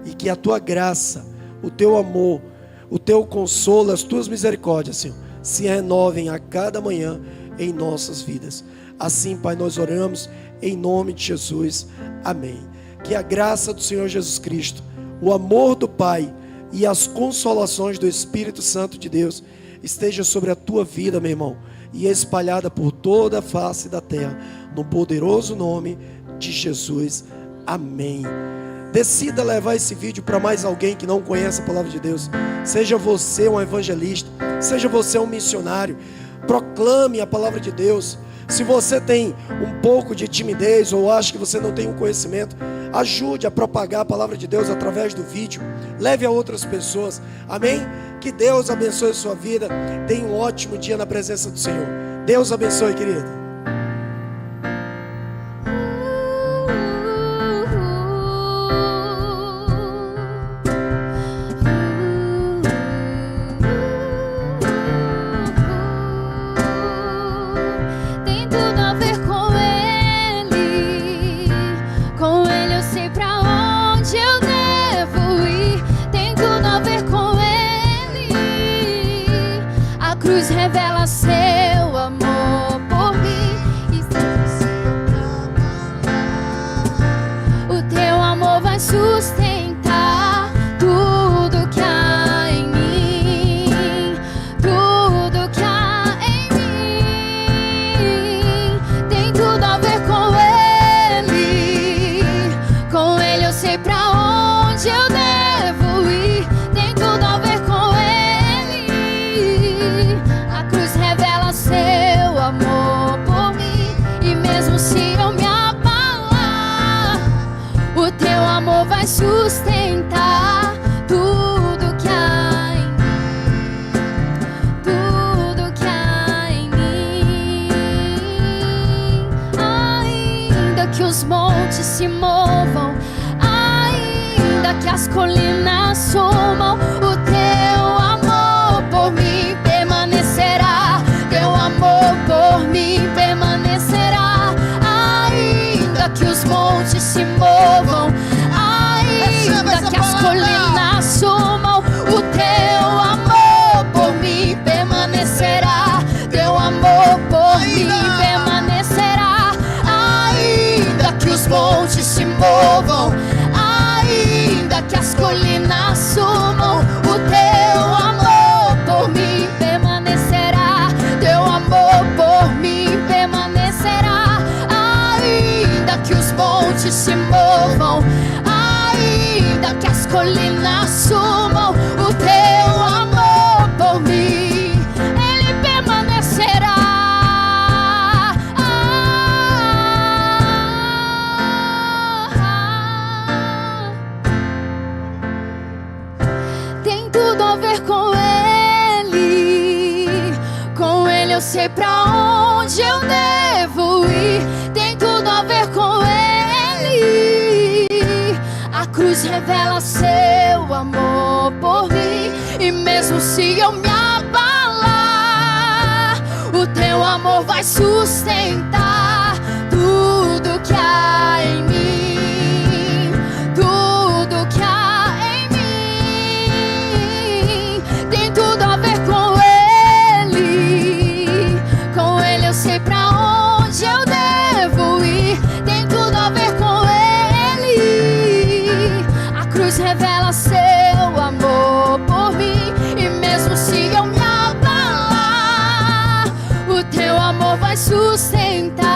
E que a Tua graça, o Teu amor, o Teu consolo, as Tuas misericórdias, Senhor, se renovem a cada manhã em nossas vidas. Assim, Pai, nós oramos em nome de Jesus. Amém. Que a graça do Senhor Jesus Cristo, o amor do Pai e as consolações do Espírito Santo de Deus esteja sobre a tua vida, meu irmão, e espalhada por toda a face da terra, no poderoso nome de Jesus. Amém. Decida levar esse vídeo para mais alguém que não conhece a palavra de Deus. Seja você um evangelista, seja você um missionário, proclame a palavra de Deus. Se você tem um pouco de timidez ou acha que você não tem um conhecimento, ajude a propagar a palavra de Deus através do vídeo. Leve a outras pessoas. Amém? Que Deus abençoe a sua vida. Tenha um ótimo dia na presença do Senhor. Deus abençoe, querido. Revela seu amor por mim. O teu amor vai sustentar tudo que há em mim. Tudo que há em mim tem tudo a ver com Ele. Com Ele eu sei pra onde eu devo ir. Tem tudo a ver com Ele. A cruz revela seu amor por mim. E mesmo se eu me abalar, o teu amor vai sustentar tudo que há em mim. Tudo que há em mim. Ainda que os montes se movam, ainda que as colinas sumam, o teu amor por mim permanecerá. Teu amor por mim permanecerá. Ainda que os montes se movam, ainda que as colinas sumam, o teu amor por mim permanecerá. Teu amor por mim permanecerá. Ainda que os montes se movam, ainda que as colinas sumam, o teu amor por mim permanecerá. Teu amor por mim permanecerá. Ainda que os montes se movam, ainda que as colinas sumam, o teu amor por mim, Ele permanecerá. Tem tudo a ver com Ele. Com Ele eu sei pra onde eu devo ir. Tem tudo a ver com Ele. A cruz revela seu amor por mim. E mesmo se eu me abalar, o teu amor vai sustentar tudo que há em mim. Tudo que há em mim tem tudo a ver com Ele. Com Ele eu sei pra onde eu devo ir. Tem tudo a ver com Ele. A cruz revela seu amor por mim. E mesmo se eu me abalar, o teu amor vai sustentar